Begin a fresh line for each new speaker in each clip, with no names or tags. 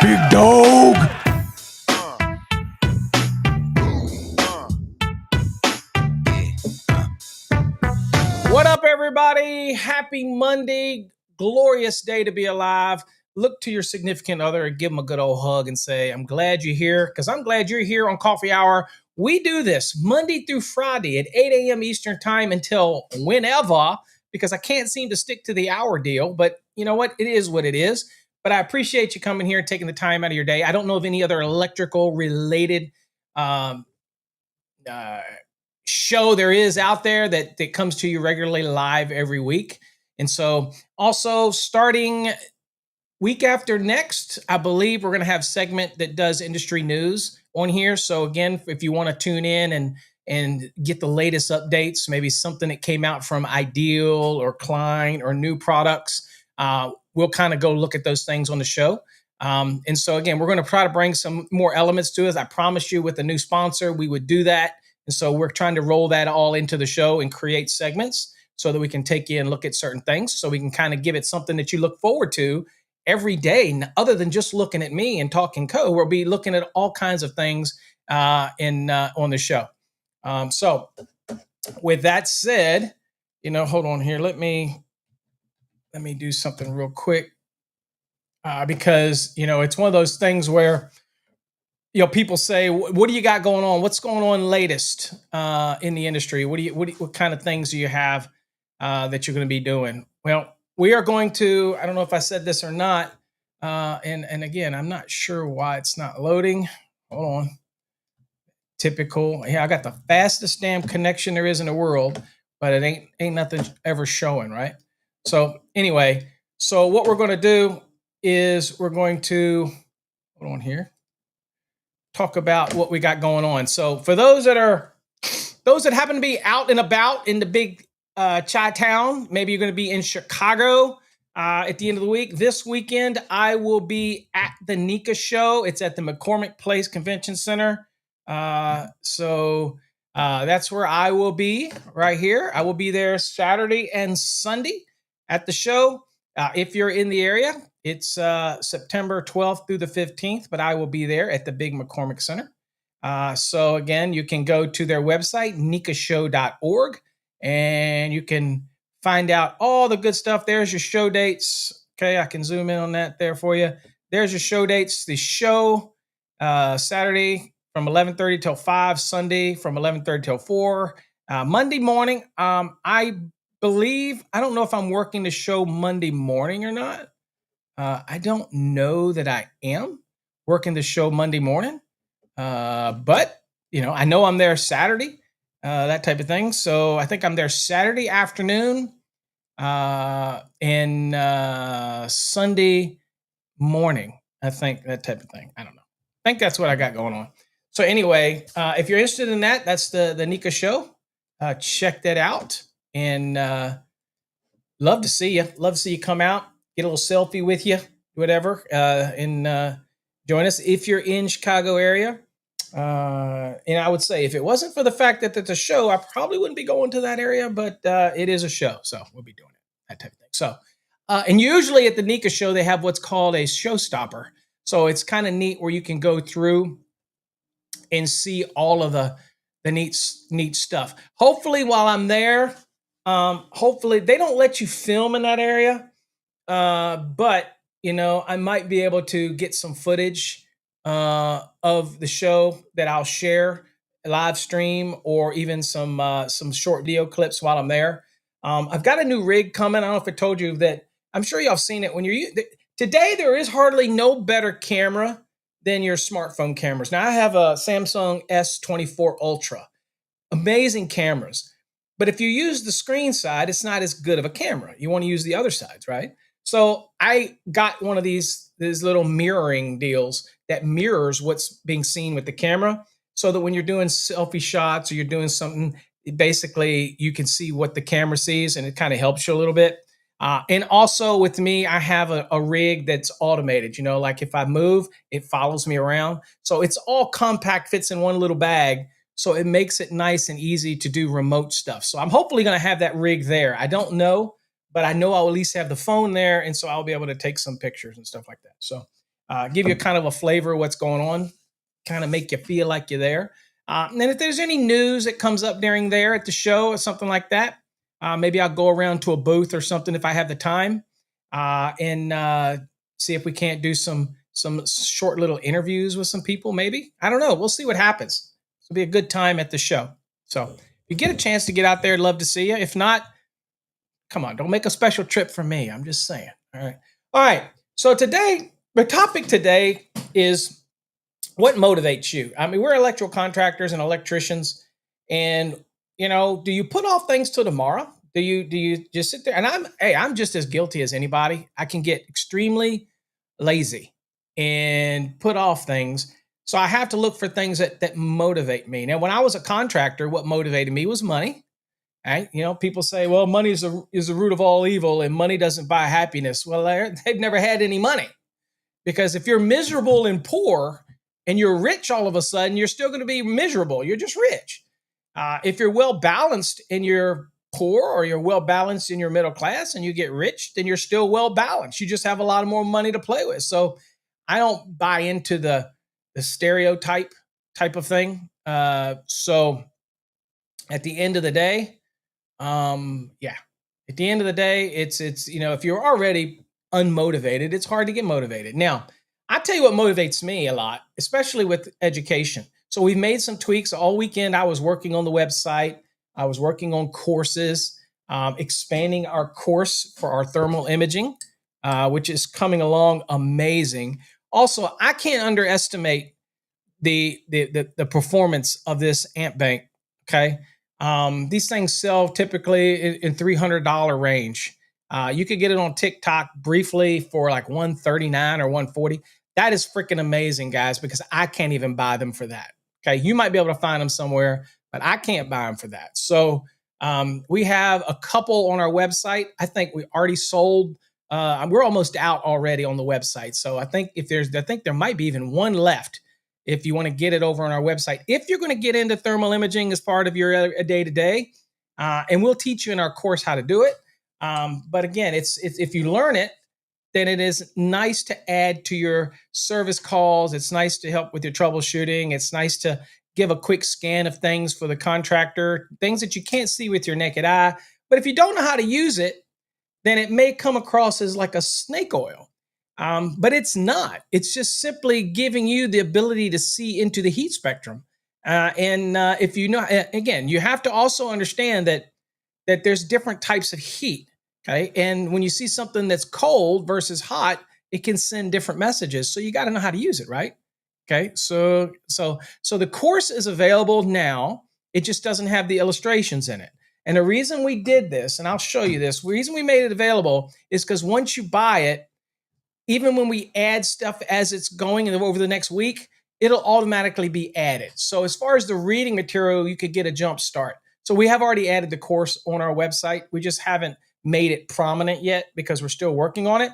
Big dog. What up, everybody? Happy Monday. Glorious day to be alive. Look to your significant other and give them a good old hug and say, I'm glad you're here, because I'm glad you're here on Coffee Hour. We do this Monday through Friday at 8 a.m. Eastern Time until whenever, because I can't seem to stick to the hour deal. But you know what? It is what it is. But I appreciate you coming here and taking the time out of your day. I don't know of any other electrical related uh, show there is out there that comes to you regularly live every week. And so also starting week after next, I believe we're going to have a segment that does industry news on here. So again, if you want to tune in and get the latest updates, maybe something that came out from Ideal or Klein or new products, we'll kind of go look at those things on the show. And so again, we're going to try to bring some more elements to it. I promised you with a new sponsor, we would do that. And so we're trying to roll that all into the show and create segments so that we can take you and look at certain things, so we can kind of give it something that you look forward to every day, other than just looking at me and talking code. We'll be looking at all kinds of things on the show. So with that said, hold on here. Let me do something real quick because, it's one of those things where, people say, what do you got going on? What's going on latest in the industry? What kind of things do you have that you're going to be doing? Well, we are going to, I don't know if I said this or not. And again, I'm not sure why it's not loading. Hold on. Typical. Yeah, I got the fastest damn connection there is in the world, but it ain't nothing ever showing, right? So anyway, so what we're going to do is we're going to, hold on here, talk about what we got going on. So for those that happen to be out and about in the big Chi-town, maybe you're going to be in Chicago at the end of the week. This weekend, I will be at the NECA show. It's at the McCormick Place Convention Center. So that's where I will be, right here. I will be there Saturday and Sunday at the show. If you're in the area, it's September 12th through the 15th, but I will be there at the big McCormick Center. So again, you can go to their website, nicashow.org, and you can find out all the good stuff. There's your show dates. Okay, I can zoom in on that there for you. There's your show dates. The show Saturday from 11:30 till 5, Sunday from 11:30 till 4. Monday morning, I believe, I don't know if I'm working the show Monday morning or not. I don't know that I am working the show Monday morning. But I know I'm there Saturday, that type of thing. So I think I'm there Saturday afternoon, and Sunday morning. I think that type of thing. I don't know. I think that's what I got going on. So anyway, if you're interested in that, that's the Nika show. Check that out, and love to see you. Love to see you come out, get a little selfie with you, whatever, and join us if you're in Chicago area. And I would say if it wasn't for the fact that it's a show, I probably wouldn't be going to that area, but it is a show, so we'll be doing it, that type of thing. So, and usually at the Nika show, they have what's called a showstopper. So it's kind of neat where you can go through and see all of the neat stuff. Hopefully, while I'm there, hopefully they don't let you film in that area, but I might be able to get some footage of the show that I'll share live stream, or even some short video clips while I'm there. I've got a new rig coming. I don't know if I told you that. I'm sure y'all seen it when today. There is hardly no better camera than your smartphone cameras. Now I have a Samsung S24 Ultra, amazing cameras. But if you use the screen side, it's not as good of a camera. You want to use the other sides, right? So I got one of these little mirroring deals that mirrors what's being seen with the camera, so that when you're doing selfie shots or you're doing something, basically you can see what the camera sees, and it kind of helps you a little bit. And also with me, I have a rig that's automated. Like if I move, it follows me around. So it's all compact, fits in one little bag. So it makes it nice and easy to do remote stuff. So I'm hopefully going to have that rig there. I don't know, but I know I'll at least have the phone there. And so I'll be able to take some pictures and stuff like that. So give you kind of a flavor of what's going on, kind of make you feel like you're there. And then if there's any news that comes up during there at the show or something like that, maybe I'll go around to a booth or something if I have the time, and see if we can't do some short little interviews with some people. Maybe, I don't know. We'll see what happens. It'll be a good time at the show. So if you get a chance to get out there, I'd love to see you. If not, come on, don't make a special trip for me. I'm just saying. All right. So today, the topic today is what motivates you. I mean, we're electrical contractors and electricians, and do you put off things till tomorrow? Do you just sit there? And I'm just as guilty as anybody. I can get extremely lazy and put off things. So I have to look for things that motivate me. Now, when I was a contractor, what motivated me was money. Right? People say, well, money is the root of all evil, and money doesn't buy happiness. Well, they've never had any money, because if you're miserable and poor and you're rich all of a sudden, you're still going to be miserable. You're just rich. If you're well balanced and you're poor, or you're well balanced in your middle class and you get rich, then you're still well balanced. You just have a lot of more money to play with. So I don't buy into the stereotype type of thing. So at the end of the day, at the end of the day, it's if you're already unmotivated, it's hard to get motivated. Now, I tell you what motivates me a lot, especially with education. So we've made some tweaks all weekend. I was working on the website. I was working on courses, expanding our course for our thermal imaging, which is coming along amazing. Also, I can't underestimate the performance of this amp bank. Okay. These things sell typically in $300 range. You could get it on TikTok briefly for like $139 or $140. That is freaking amazing, guys, because I can't even buy them for that. Okay. You might be able to find them somewhere, but I can't buy them for that. So we have a couple on our website. I think we already sold. We're almost out already on the website. So I think there might be even one left if you want to get it over on our website. If you're going to get into thermal imaging as part of your day-to-day, and we'll teach you in our course how to do it. But again, it's if you learn it, then it is nice to add to your service calls. It's nice to help with your troubleshooting. It's nice to give a quick scan of things for the contractor, things that you can't see with your naked eye. But if you don't know how to use it, then it may come across as like a snake oil. But it's not. It's just simply giving you the ability to see into the heat spectrum. If you know, again, you have to also understand that there's different types of heat. Okay. And when you see something that's cold versus hot, it can send different messages. So you got to know how to use it, right? Okay. So the course is available now. It just doesn't have the illustrations in it. And the reason we did this, and I'll show you this, the reason we made it available is because once you buy it, even when we add stuff as it's going over the next week, it'll automatically be added. So as far as the reading material, you could get a jump start. So we have already added the course on our website. We just haven't made it prominent yet because we're still working on it.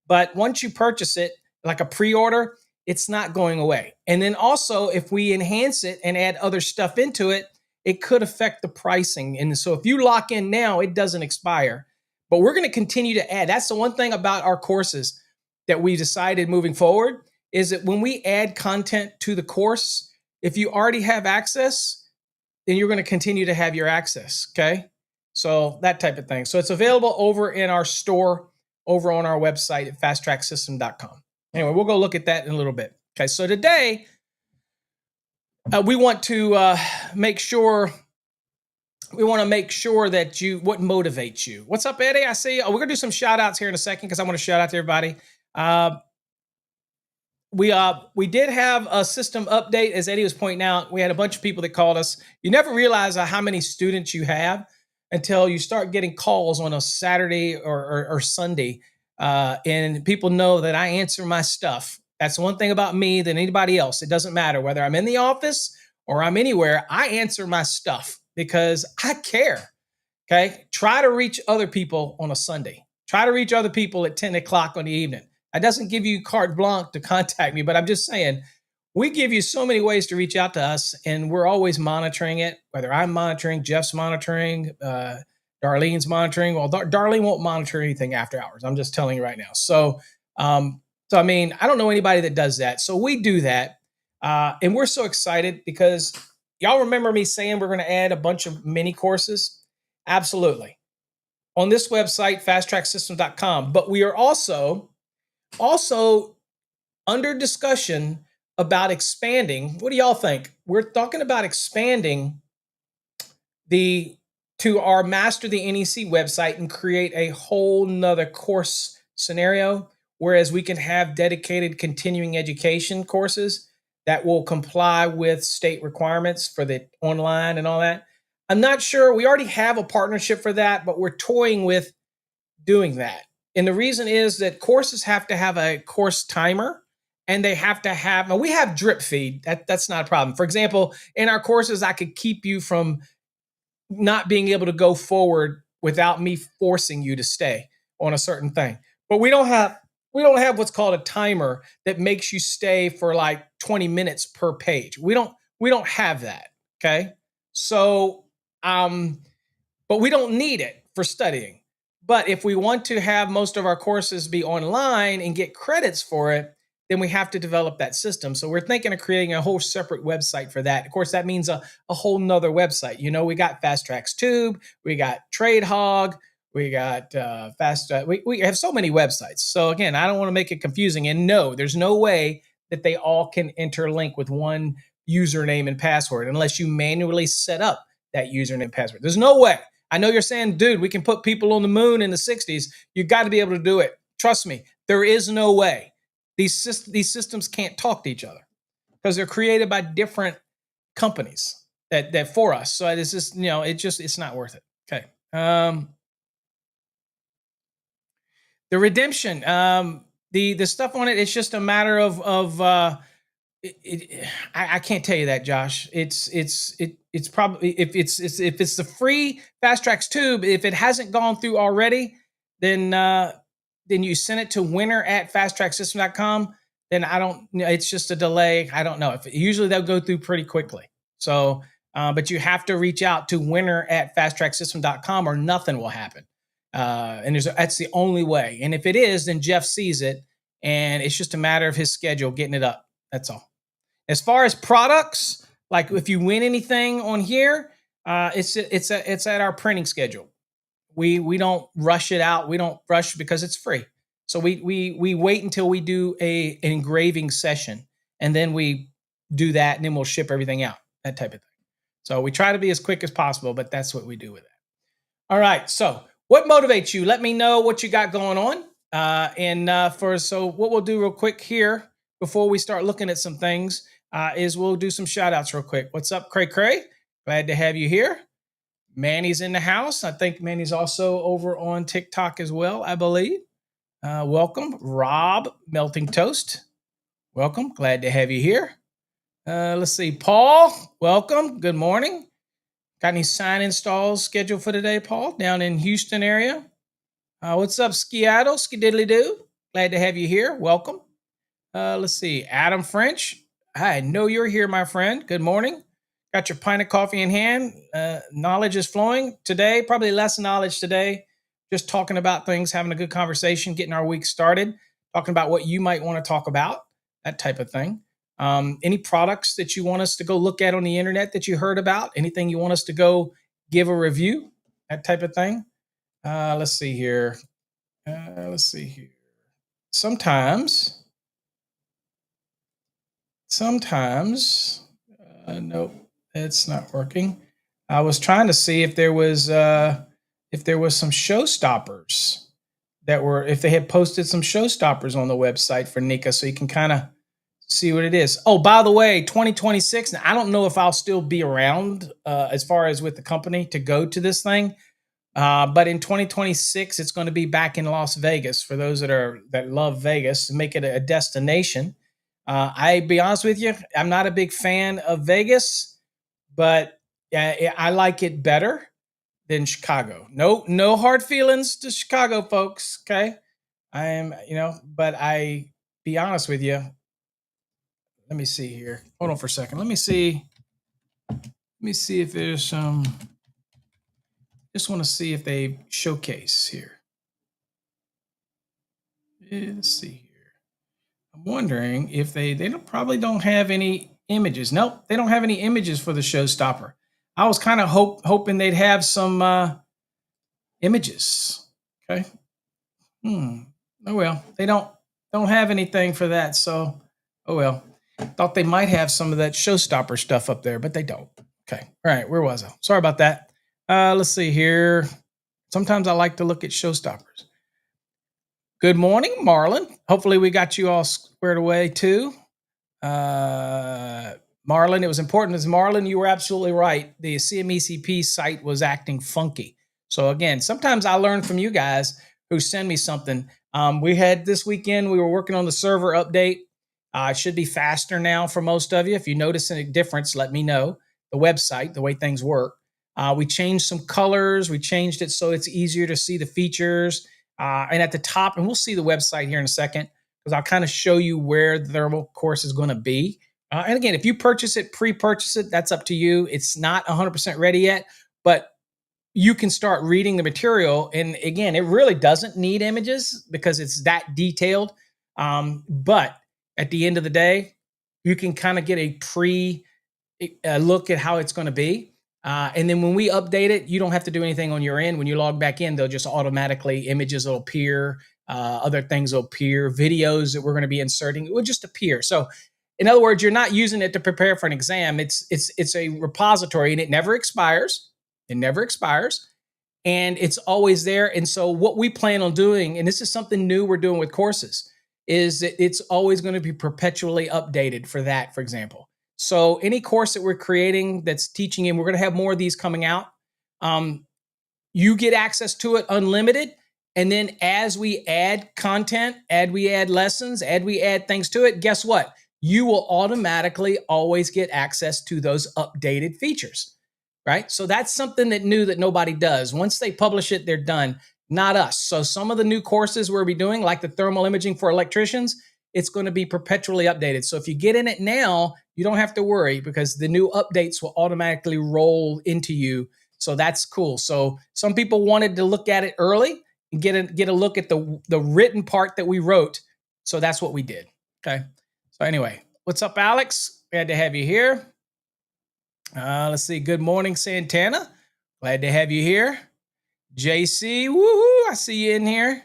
But once you purchase it, like a pre-order, it's not going away. And then also, if we enhance it and add other stuff into it, it could affect the pricing. And so if you lock in now, it doesn't expire. But we're going to continue to add. That's the one thing about our courses that we decided moving forward is that when we add content to the course, if you already have access, then you're going to continue to have your access. Okay. So that type of thing. So it's available over in our store, over on our website at fasttracksystem.com. Anyway, we'll go look at that in a little bit. Okay. So today, we want to make sure that what motivates you. What's up, Eddie? I see. We're going to do some shout outs here in a second because I want to shout out to everybody. We did have a system update, as Eddie was pointing out. We had a bunch of people that called us. You never realize how many students you have until you start getting calls on a Saturday or Sunday, and people know that I answer my stuff. That's one thing about me than anybody else. It doesn't matter whether I'm in the office or I'm anywhere. I answer my stuff because I care. Okay, try to reach other people on a Sunday. Try to reach other people at 10 o'clock on the evening. That doesn't give you carte blanche to contact me, but I'm just saying, we give you so many ways to reach out to us, and we're always monitoring it, whether I'm monitoring, Jeff's monitoring, Darlene's monitoring. Well, Darlene won't monitor anything after hours. I'm just telling you right now. So I mean, I don't know anybody that does that. So we do that, and we're so excited because y'all remember me saying we're going to add a bunch of mini courses? Absolutely. On this website, fasttracksystem.com. But we are also under discussion about expanding. What do y'all think? We're talking about expanding to our Master the NEC website and create a whole nother course scenario, whereas we can have dedicated continuing education courses that will comply with state requirements for the online and all that. I'm not sure. We already have a partnership for that, but we're toying with doing that. And the reason is that courses have to have a course timer, and they have to have, now we have drip feed. That's not a problem. For example, in our courses, I could keep you from not being able to go forward without me forcing you to stay on a certain thing. But we don't have what's called a timer that makes you stay for like 20 minutes per page. We don't have that. Okay. So, but we don't need it for studying. But if we want to have most of our courses be online and get credits for it, then we have to develop that system. So we're thinking of creating a whole separate website for that. Of course, that means a whole nother website. You know, we got Fast Tracks Tube, we got Trade Hog, we got we have so many websites. So again, I don't want to make it confusing. And no, there's no way that they all can interlink with one username and password unless you manually set up that username and password. There's no way. I know you're saying, dude, we can put people on the moon in the 60s. You got to be able to do it. Trust me, there is no way. These systems can't talk to each other because they're created by different companies that for us. So it's just, it's not worth it. Okay. The redemption, the stuff on it, it's just a matter of I can't tell you that, Josh. It's probably if it's the free Fast Tracks Tube, if it hasn't gone through already, then you send it to winner@fasttracksystem.com. Then I don't. It's just a delay. I don't know. Usually they'll go through pretty quickly. So, but you have to reach out to winner@fasttracksystem.com or nothing will happen. And that's the only way. And if it is, then Jeff sees it, and it's just a matter of his schedule getting it up. That's all. As far as products, like if you win anything on here, it's at our printing schedule. We don't rush it out. We don't rush because it's free. So we wait until we do an engraving session, and then we do that, and then we'll ship everything out. That type of thing. So we try to be as quick as possible, but that's what we do with that. All right. So what motivates you? Let me know what you got going on. So what we'll do real quick here before we start looking at some things is we'll do some shout outs real quick. What's up, Cray Cray? Glad to have you here. Manny's in the house. I think Manny's also over on TikTok as well, I believe. Welcome. Rob, Melting Toast. Welcome. Glad to have you here. Let's see. Paul, welcome. Good morning. Got any sign installs scheduled for today, Paul, down in Houston area? What's up, Skiaddle? Skididdly doo. Glad to have you here. Welcome. Let's see. Adam French. I know you're here, my friend. Good morning. Got your pint of coffee in hand. Knowledge is flowing today. Probably less knowledge today. Just talking about things, having a good conversation, getting our week started, talking about what you might want to talk about, that type of thing. Any products that you want us to go look at on the internet that you heard about? Anything you want us to go give a review? That type of thing. Let's see here. Let's see here. Sometimes nope, it's not working. I was trying to see if there was some showstoppers that were, if they had posted some showstoppers on the website for Nika, so you can kind of see what it is. Oh, by the way, 2026. Now, I don't know if I'll still be around as far as with the company to go to this thing. But in 2026, it's going to be back in Las Vegas for those that love Vegas, to make it a destination. I be honest with you, I'm not a big fan of Vegas, but I like it better than Chicago. No hard feelings to Chicago, folks. Okay, I am, but I be honest with you. Let me see here. Hold on for a second. Let me see. Let me see if there's some. Just want to see if they showcase here. Let's see here. I'm wondering if they probably don't have any images. Nope, they don't have any images for the showstopper. I was kind of hoping they'd have some images. Okay. Oh well, they don't have anything for that. So, oh well. Thought they might have some of that showstopper stuff up there, but they don't. Okay. All right. Where was I? Sorry about that. Let's see here. Sometimes I like to look at showstoppers. Good morning, Marlon. Hopefully we got you all squared away too. Marlon, it was important as Marlon, you were absolutely right. The CMECP site was acting funky. So again, sometimes I learn from you guys who send me something. We had this weekend, we were working on the server update. It should be faster now for most of you. If you notice any difference, let me know. The website, the way things work. We changed some colors. We changed it so it's easier to see the features. And at the top, and we'll see the website here in a second, because I'll kind of show you where the thermal course is going to be. And again, if you purchase it, pre-purchase it, that's up to you. It's not 100% ready yet, but you can start reading the material. And again, it really doesn't need images because it's that detailed. But at the end of the day, you can kind of get a look at how it's going to be. And then when we update it, you don't have to do anything on your end. When you log back in, they'll just automatically, images will appear, other things will appear, videos that we're going to be inserting, it will just appear. So in other words, you're not using it to prepare for an exam. It's a repository, and it never expires. It never expires. And it's always there. And so what we plan on doing, and this is something new we're doing with courses, is that it's always going to be perpetually updated for that, for example. So any course that we're creating that's teaching you, we're going to have more of these coming out. You get access to it unlimited. And then as we add content, we add lessons, we add things to it, guess what? You will automatically always get access to those updated features, right? So that's something that new that nobody does. Once they publish it, they're done. Not us. So some of the new courses we'll be doing, like the thermal imaging for electricians, it's going to be perpetually updated. So if you get in it now, you don't have to worry because the new updates will automatically roll into you. So that's cool. So some people wanted to look at it early and get a look at the written part that we wrote. So that's what we did. Okay. So anyway, what's up, Alex? Glad to have you here. Let's see. Good morning, Santana. Glad to have you here. JC, woohoo! I see you in here.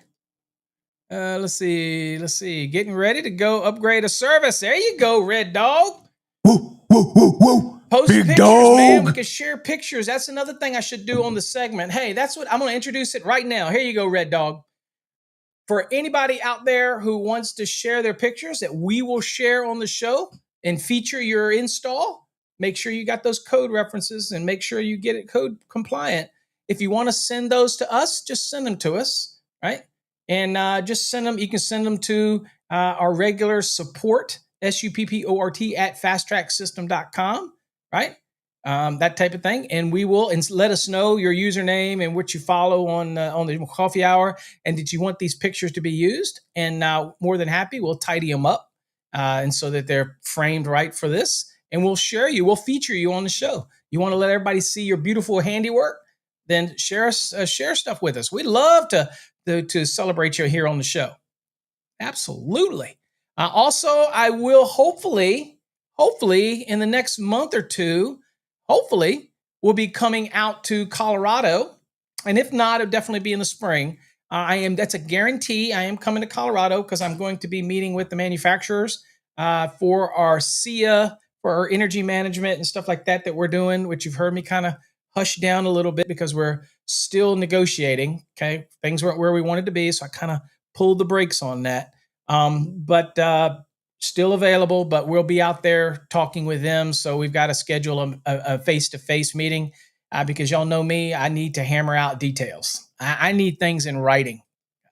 Let's see. Getting ready to go upgrade a service. There you go, Red Dog.
Woo, woo, woo, woo.
Post
Big
pictures,
dog.
man. We can share pictures. That's another thing I should do on the segment. Hey, that's what I'm going to introduce it right now. Here you go, Red Dog. For anybody out there who wants to share their pictures that we will share on the show and feature your install, make sure you got those code references and make sure you get it code compliant. If you want to send those to us, just send them to us, right? And just send them. You can send them to our regular support support at fasttracksystem.com, right? That type of thing. And we will, and let us know your username and what you follow on the coffee hour. And did you want these pictures to be used? And more than happy, we'll tidy them up. And so that they're framed right for this. And we'll feature you on the show. You want to let everybody see your beautiful handiwork? Then share stuff with us. We'd love to celebrate you here on the show. Absolutely. Also, I will hopefully in the next month or two, we'll be coming out to Colorado. And if not, it'll definitely be in the spring. That's a guarantee. I am coming to Colorado because I'm going to be meeting with the manufacturers for our SIA, for our energy management and stuff like that we're doing, which you've heard me kind of hush down a little bit because we're still negotiating. Okay. Things weren't where we wanted to be. So I kind of pulled the brakes on that. But still available, but we'll be out there talking with them. So we've got to schedule a face-to-face meeting because y'all know me. I need to hammer out details. I need things in writing.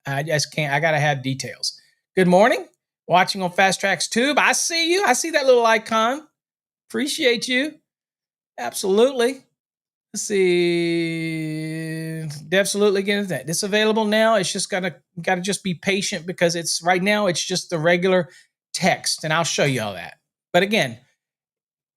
I just can't. I got to have details. Good morning. Watching on Fast Tracks Tube. I see you. I see that little icon. Appreciate you. Absolutely. Let's see. Absolutely get that. It's available now. It's just gotta just be patient because it's right now. It's just the regular text, and I'll show you all that. But again,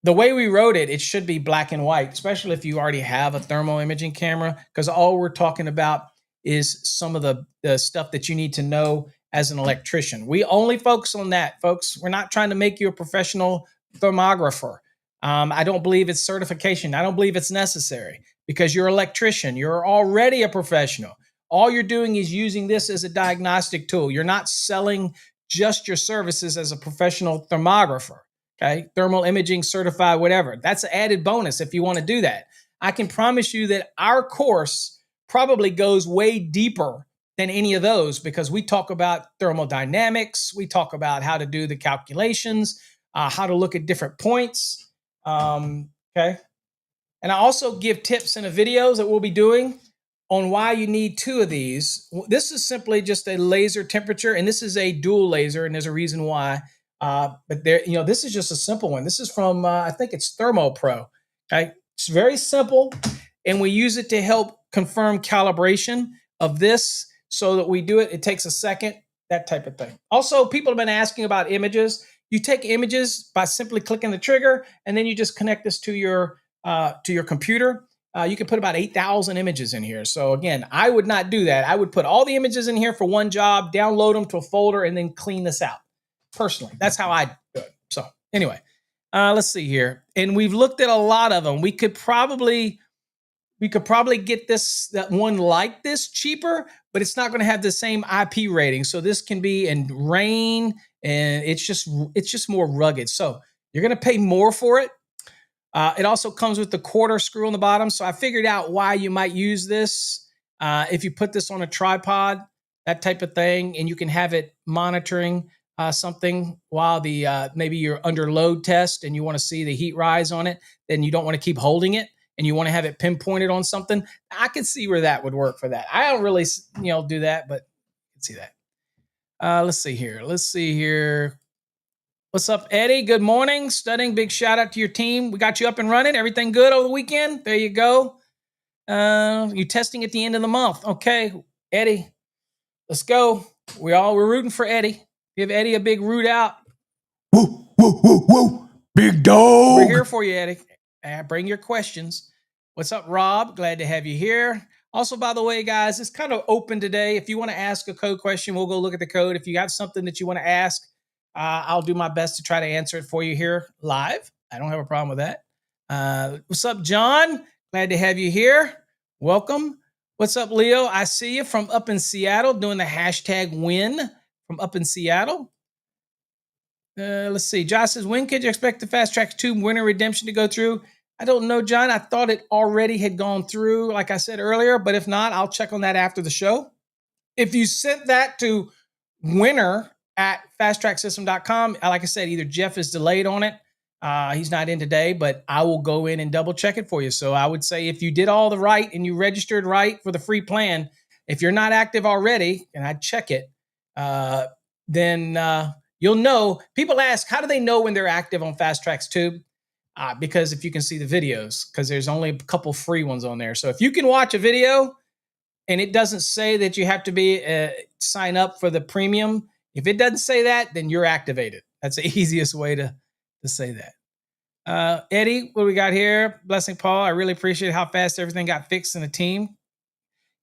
the way we wrote it, it should be black and white, especially if you already have a thermal imaging camera, because all we're talking about is some of the stuff that you need to know as an electrician. We only focus on that, folks. We're not trying to make you a professional thermographer. I don't believe it's certification. I don't believe it's necessary because you're an electrician. You're already a professional. All you're doing is using this as a diagnostic tool. You're not selling just your services as a professional thermographer. Okay. Thermal imaging certified, whatever. That's an added bonus if you want to do that. I can promise you that our course probably goes way deeper than any of those because we talk about thermodynamics. We talk about how to do the calculations, how to look at different points. Okay. And I also give tips in the videos that we'll be doing on why you need two of these. This is simply just a laser temperature, and this is a dual laser, and there's a reason why. But there, this is just a simple one. This is from, I think it's Thermo Pro. Okay. It's very simple, and we use it to help confirm calibration of this so that we do it. It takes a second, that type of thing. Also, people have been asking about images. You take images by simply clicking the trigger, and then you just connect this to your computer. You can put about 8,000 images in here. So again, I would not do that. I would put all the images in here for one job, download them to a folder, and then clean this out. Personally, that's how I do it. So anyway, let's see here. And we've looked at a lot of them. We could probably get that one like this cheaper, but it's not going to have the same IP rating. So this can be in rain, and it's just more rugged. So you're going to pay more for it. It also comes with the quarter screw on the bottom. So I figured out why you might use this. If you put this on a tripod, that type of thing, and you can have it monitoring something while maybe you're under load test and you want to see the heat rise on it, then you don't want to keep holding it and you want to have it pinpointed on something. I can see where that would work for that. I don't really, do that, but I can see that. Let's see here. What's up, Eddie? Good morning. Studying. Big shout out to your team. We got you up and running. Everything good over the weekend? There you go. You're testing at the end of the month. Okay, Eddie, let's go. We're rooting for Eddie. Give Eddie a big root out.
Woo, woo, woo, woo. Big dog.
We're here for you, Eddie. Bring your questions. What's up, Rob? Glad to have you here. Also, by the way, guys, it's kind of open today. If you want to ask a code question, we'll go look at the code. If you have something that you want to ask, I'll do my best to try to answer it for you here live. I don't have a problem with that. What's up, John? Glad to have you here. Welcome. What's up, Leo? I see you from up in Seattle doing the hashtag win from up in Seattle. Let's see. Josh says, when could you expect the Fast Tracks 2 winner redemption to go through? I don't know, John. I thought it already had gone through, like I said earlier, but if not, I'll check on that after the show. If you sent that to winner at fasttracksystem.com, like I said, either Jeff is delayed on it. He's not in today, but I will go in and double check it for you. So I would say if you did all the right and you registered right for the free plan, if you're not active already, and I'd check it, then you'll know. People ask, how do they know when they're active on Fast Tracks Tube? Because if you can see the videos, because there's only a couple free ones on there. So if you can watch a video and it doesn't say that you have to be sign up for the premium, if it doesn't say that, then you're activated. That's the easiest way to say that. Eddie, what do we got here? Blessing Paul, I really appreciate how fast everything got fixed in the team.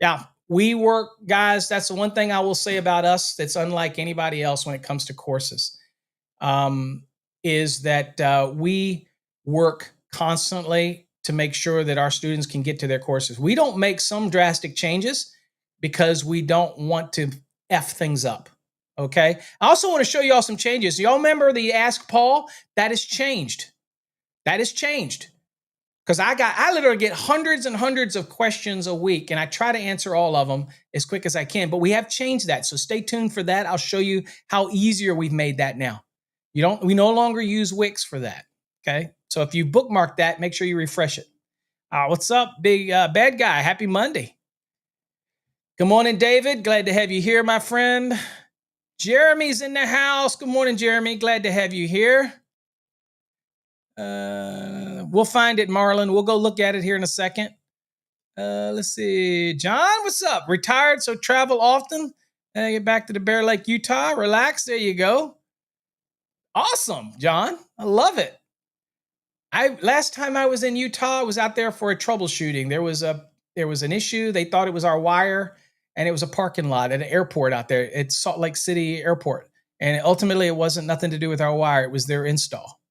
Yeah, we work, guys. That's the one thing I will say about us that's unlike anybody else when it comes to courses, is that we work constantly to make sure that our students can get to their courses. We don't make some drastic changes because we don't want to F things up. Okay. I also want to show y'all some changes. Y'all remember the Ask Paul? That has changed. That has changed. Because I literally get hundreds and hundreds of questions a week, and I try to answer all of them as quick as I can. But we have changed that. So stay tuned for that. I'll show you how easier we've made that now. We no longer use Wix for that. Okay. So if you bookmark that, make sure you refresh it. What's up, big bad guy? Happy Monday. Good morning, David. Glad to have you here, my friend. Jeremy's in the house. Good morning, Jeremy. Glad to have you here. We'll find it, Marlon. We'll go look at it here in a second. Let's see. John, what's up? Retired, so travel often. Get back to the Bear Lake, Utah. Relax. There you go. Awesome, John. I love it. Last time I was in Utah, I was out there for a troubleshooting. There was an issue. They thought it was our wire, and it was a parking lot at an airport out there. It's Salt Lake City Airport. And ultimately, it wasn't nothing to do with our wire. It was their install.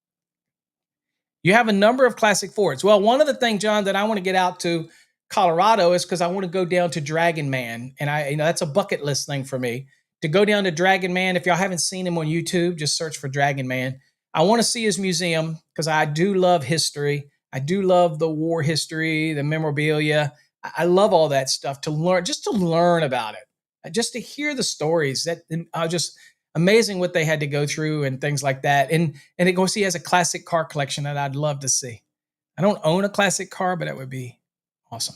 You have a number of classic Fords. Well, one of the things, John, that I want to get out to Colorado is because I want to go down to Dragon Man. And that's a bucket list thing for me to go down to Dragon Man. If y'all haven't seen him on YouTube, just search for Dragon Man. I want to see his museum because I do love history. I do love the war history, the memorabilia. I love all that stuff to learn about it, just to hear the stories. That just amazing what they had to go through and things like that. And it goes, he has a classic car collection that I'd love to see. I don't own a classic car, but that would be awesome.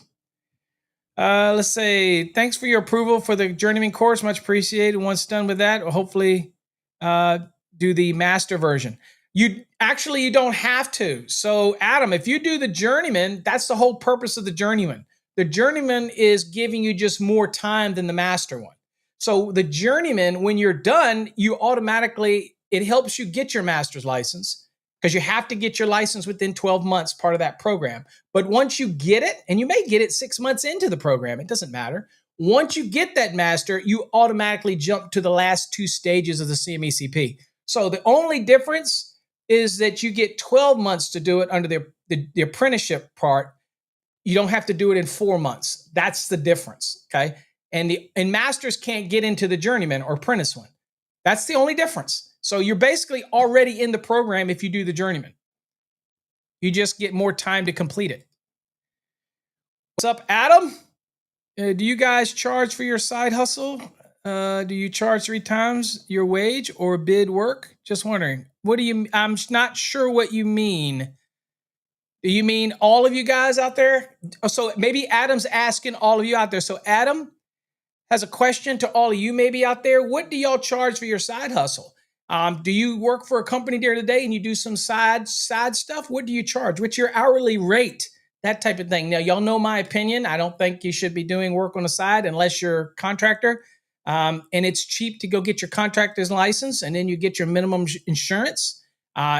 Let's say, thanks for your approval for the journeyman course. Much appreciated. Once done with that, we'll hopefully do the master version. You don't have to. So Adam, if you do the journeyman, that's the whole purpose of the journeyman. The journeyman is giving you just more time than the master one. So the journeyman, when you're done, it helps you get your master's license because you have to get your license within 12 months, part of that program. But once you get it, and you may get it 6 months into the program, it doesn't matter. Once you get that master, you automatically jump to the last 2 stages of the CMECP. So the only difference is that you get 12 months to do it under the apprenticeship part. You don't have to do it in 4 months. That's the difference, okay? And masters can't get into the journeyman or apprentice one. That's the only difference. So you're basically already in the program if you do the journeyman. You just get more time to complete it. What's up, Adam? Do you guys charge for your side hustle? Do you charge 3 times your wage or bid work? Just wondering. I'm not sure what you mean. Do you mean all of you guys out there? So maybe Adam's asking all of you out there. So Adam has a question to all of you maybe out there. What do y'all charge for your side hustle? Do you work for a company during the day and you do some side stuff? What do you charge? What's your hourly rate? That type of thing. Now, y'all know my opinion. I don't think you should be doing work on the side unless you're a contractor. And it's cheap to go get your contractor's license, and then you get your minimum insurance.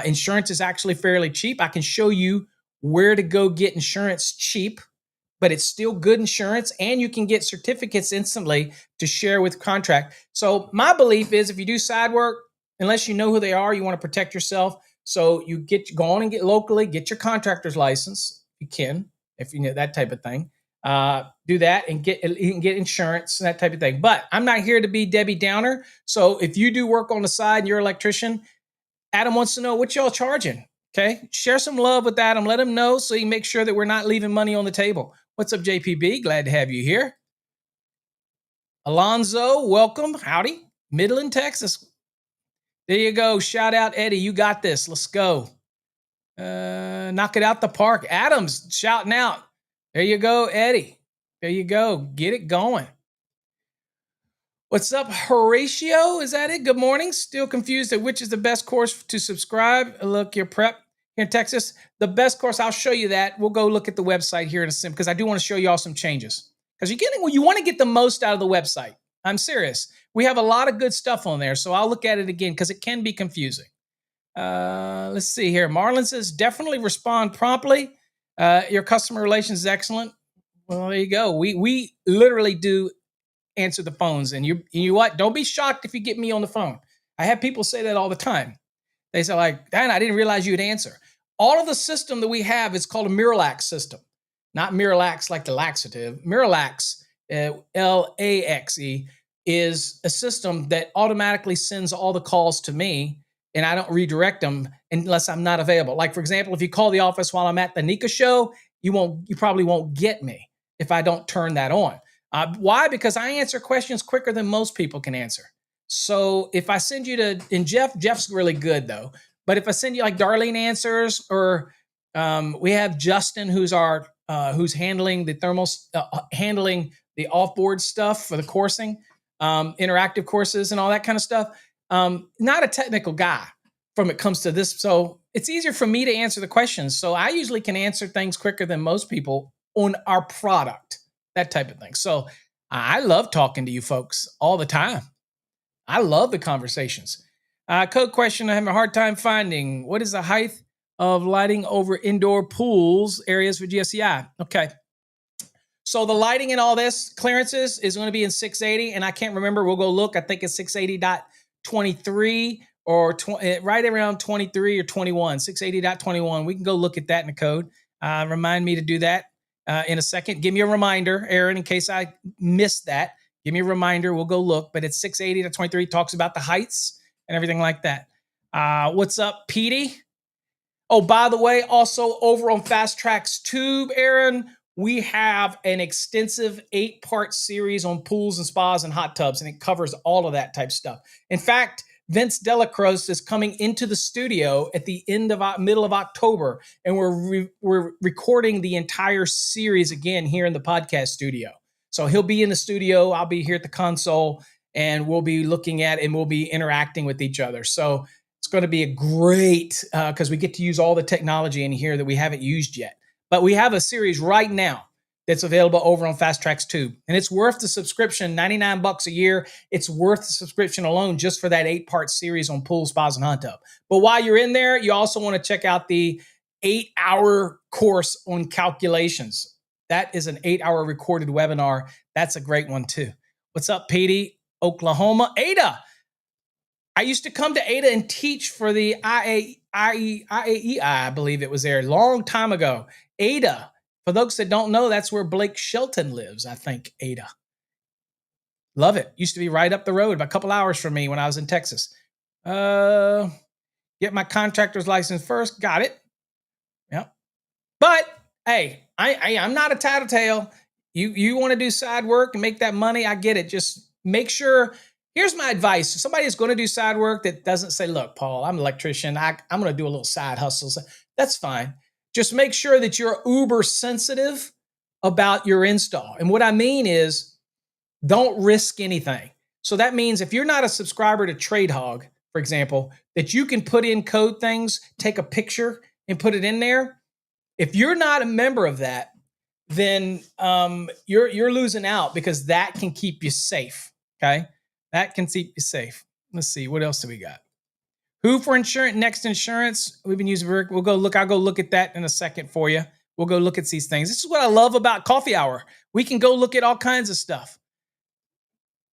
Insurance is actually fairly cheap. I can show you where to go get insurance cheap, but it's still good insurance, and you can get certificates instantly to share with contract. So my belief is if you do side work, unless you know who they are, you want to protect yourself. So you go on and get your contractor's license. You can, if you know that type of thing. Do that and you can get insurance and that type of thing. But I'm not here to be Debbie Downer. So if you do work on the side and you're an electrician, Adam wants to know what y'all charging. Okay, share some love with Adam. Let him know so you make sure that we're not leaving money on the table. What's up, JPB? Glad to have you here. Alonzo, welcome. Howdy. Midland, Texas. There you go. Shout out, Eddie. You got this. Let's go. Knock it out the park. Adam's shouting out. There you go, Eddie. There you go. Get it going. What's up, Horatio? Is that it? Good morning. Still confused at which is the best course to subscribe. Look, your prep here in Texas. The best course, I'll show you that. We'll go look at the website here in a second because I do want to show you all some changes. Because you want to get the most out of the website. I'm serious. We have a lot of good stuff on there, so I'll look at it again because it can be confusing. Let's see here. Marlon says, definitely respond promptly. Your customer relations is excellent. Well, there you go. We literally do answer the phones. And you what? Don't be shocked if you get me on the phone. I have people say that all the time. They say like, Dan, I didn't realize you'd answer. All of the system that we have is called a Miralax system. Not Miralax like the laxative. Miralax, L-A-X-E, is a system that automatically sends all the calls to me and I don't redirect them unless I'm not available. Like, for example, if you call the office while I'm at the Nika show, you probably won't get me if I don't turn that on. Why? Because I answer questions quicker than most people can answer. So if I send you to, and Jeff's really good though, but if I send you like Darlene answers, or we have Justin, who's handling the handling the offboard stuff for the coursing, interactive courses and all that kind of stuff. Not a technical guy when it comes to this. So it's easier for me to answer the questions. So I usually can answer things quicker than most people on our product, that type of thing. So I love talking to you folks all the time. I love the conversations. Code question I'm having a hard time finding. What is the height of lighting over indoor pools areas for GSCI? Okay. So the lighting and all this clearances is going to be in 680, and I can't remember. We'll go look. I think it's 680.23 or right around 23 or 21, 680.21. We can go look at that in the code. Remind me to do that in a second. Give me a reminder, Aaron, in case I missed that. Give me a reminder. We'll go look. But it's 680.23. Talks about the heights and everything like that. What's up, Petey? Oh, by the way, also over on Fast Tracks Tube, Aaron, we have an extensive 8-part series on pools and spas and hot tubs, and it covers all of that type stuff. In fact, Vince Delacroix is coming into the studio at the middle of October, and we're recording the entire series again here in the podcast studio. So he'll be in the studio, I'll be here at the console, and we'll be looking at and we'll be interacting with each other. So it's going to be a great, because we get to use all the technology in here that we haven't used yet. But we have a series right now that's available over on Fast Tracks Tube. And it's worth the subscription, $99 a year. It's worth the subscription alone just for that 8-part series on pool, spas, and hot tub. But while you're in there, you also want to check out the 8-hour course on calculations. That is an 8-hour recorded webinar. That's a great one too. What's up, Petey? Oklahoma. Ada. I used to come to Ada and teach for the IAEI, I believe it was there, a long time ago. Ada, for those that don't know, that's where Blake Shelton lives, I think, Ada. Love it. Used to be right up the road, about a couple hours from me when I was in Texas. Get my contractor's license first. Got it. Yep. But, hey, I'm not a tattletale. You want to do side work and make that money, I get it. Just make sure. Here's my advice. If somebody is going to do side work that doesn't say, look, Paul, I'm an electrician. I'm going to do a little side hustle. That's fine. Just make sure that you're uber sensitive about your install. And what I mean is don't risk anything. So that means if you're not a subscriber to TradeHog, for example, that you can put in code things, take a picture and put it in there. If you're not a member of that, then you're losing out because that can keep you safe. Okay. That can keep you safe. Let's see. What else do we got? Who for insurance? Next Insurance. We've been using. We'll go look. I'll go look at that in a second for you. We'll go look at these things. This is what I love about Coffee Hour. We can go look at all kinds of stuff.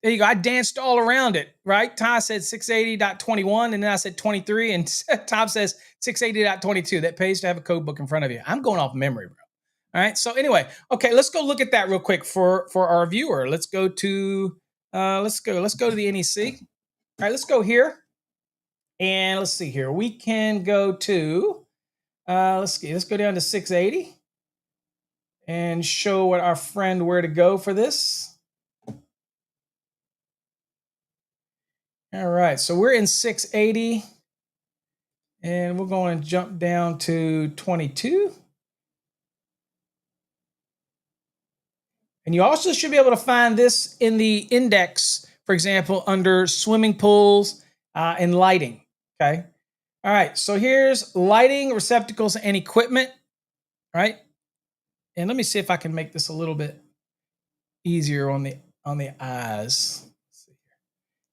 There you go. I danced all around it, right? Ty said 680.21, and then I said 23, and Tom says 680.22. That pays to have a code book in front of you. I'm going off memory, bro. All right. So anyway, okay, let's go look at that real quick for our viewer. Let's go to let's go to the NEC. All right, let's go here. And let's see here. We can go to let's go down to 680 and show what our friend where to go for this. All right, so we're in 680 and we're going to jump down to 22. And you also should be able to find this in the index for example, under swimming pools and lighting. Okay. All right. So here's lighting, receptacles, and equipment. Right. And let me see if I can make this a little bit easier on the eyes.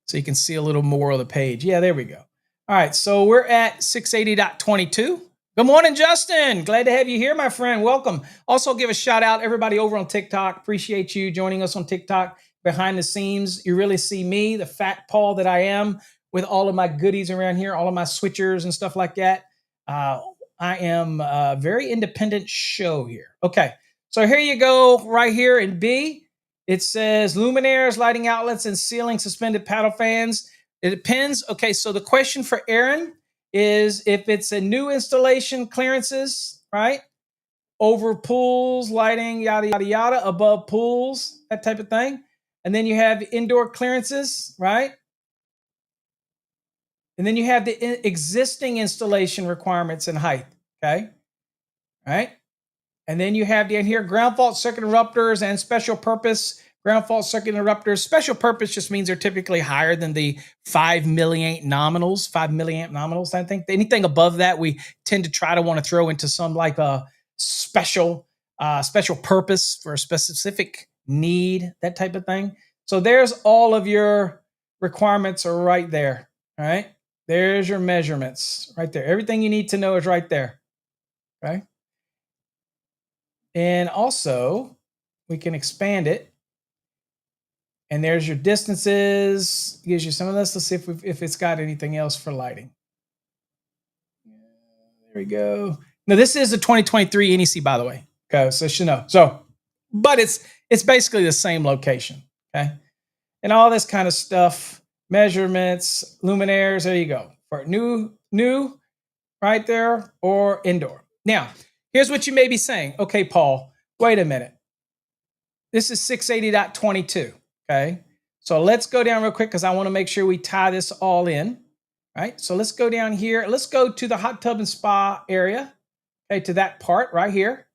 So you can see a little more of the page. Yeah, there we go. All right, so we're at 680.22. Good morning, Justin. Glad to have you here, my friend. Welcome. Also, give a shout out everybody over on TikTok. Appreciate you joining us on TikTok. Behind the scenes, you really see me, the fat Paul that I am, with all of my goodies around here, all of my switchers and stuff like that. I am a very independent show here. Okay, so here you go, right here in B. It says luminaires, lighting outlets, and ceiling suspended paddle fans. It depends. Okay, so the question for Aaron is if it's a new installation, clearances, right? Over pools, lighting, yada, yada, yada, above pools, that type of thing. And then you have indoor clearances, right? And then you have the existing installation requirements and height, okay? All right. And then you have down here ground fault circuit interrupters and special purpose ground fault circuit interrupters. Special purpose just means they're typically higher than the 5 milliamp nominals. I think anything above that, we tend to try to want to throw into some like a special purpose for a specific need, that type of thing. So there's all of your requirements are right there. All right. There's your measurements right there. Everything you need to know is right there. Okay. And also, we can expand it. And there's your distances. Gives you some of this. Let's see if it's got anything else for lighting. There we go. Now, this is a 2023 NEC, by the way. Okay, so you should know. So, but it's basically the same location. Okay, and all this kind of stuff, measurements, luminaires. There you go. For new, right there, or indoor. Now, here's what you may be saying. Okay, Paul, wait a minute. This is 680.22, okay? So let's go down real quick because I want to make sure we tie this all in, right? So let's go down here. Let's go to the hot tub and spa area, okay, to that part right here,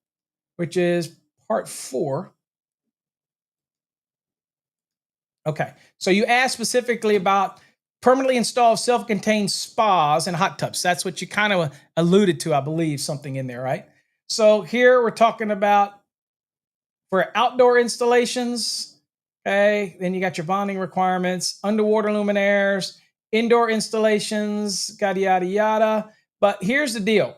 which is part 4. Okay, so you asked specifically about permanently installed self-contained spas and hot tubs. That's what you kind of alluded to, I believe, something in there, right? So here we're talking about for outdoor installations, okay, then you got your bonding requirements, underwater luminaires, indoor installations, yada, yada, yada. But here's the deal.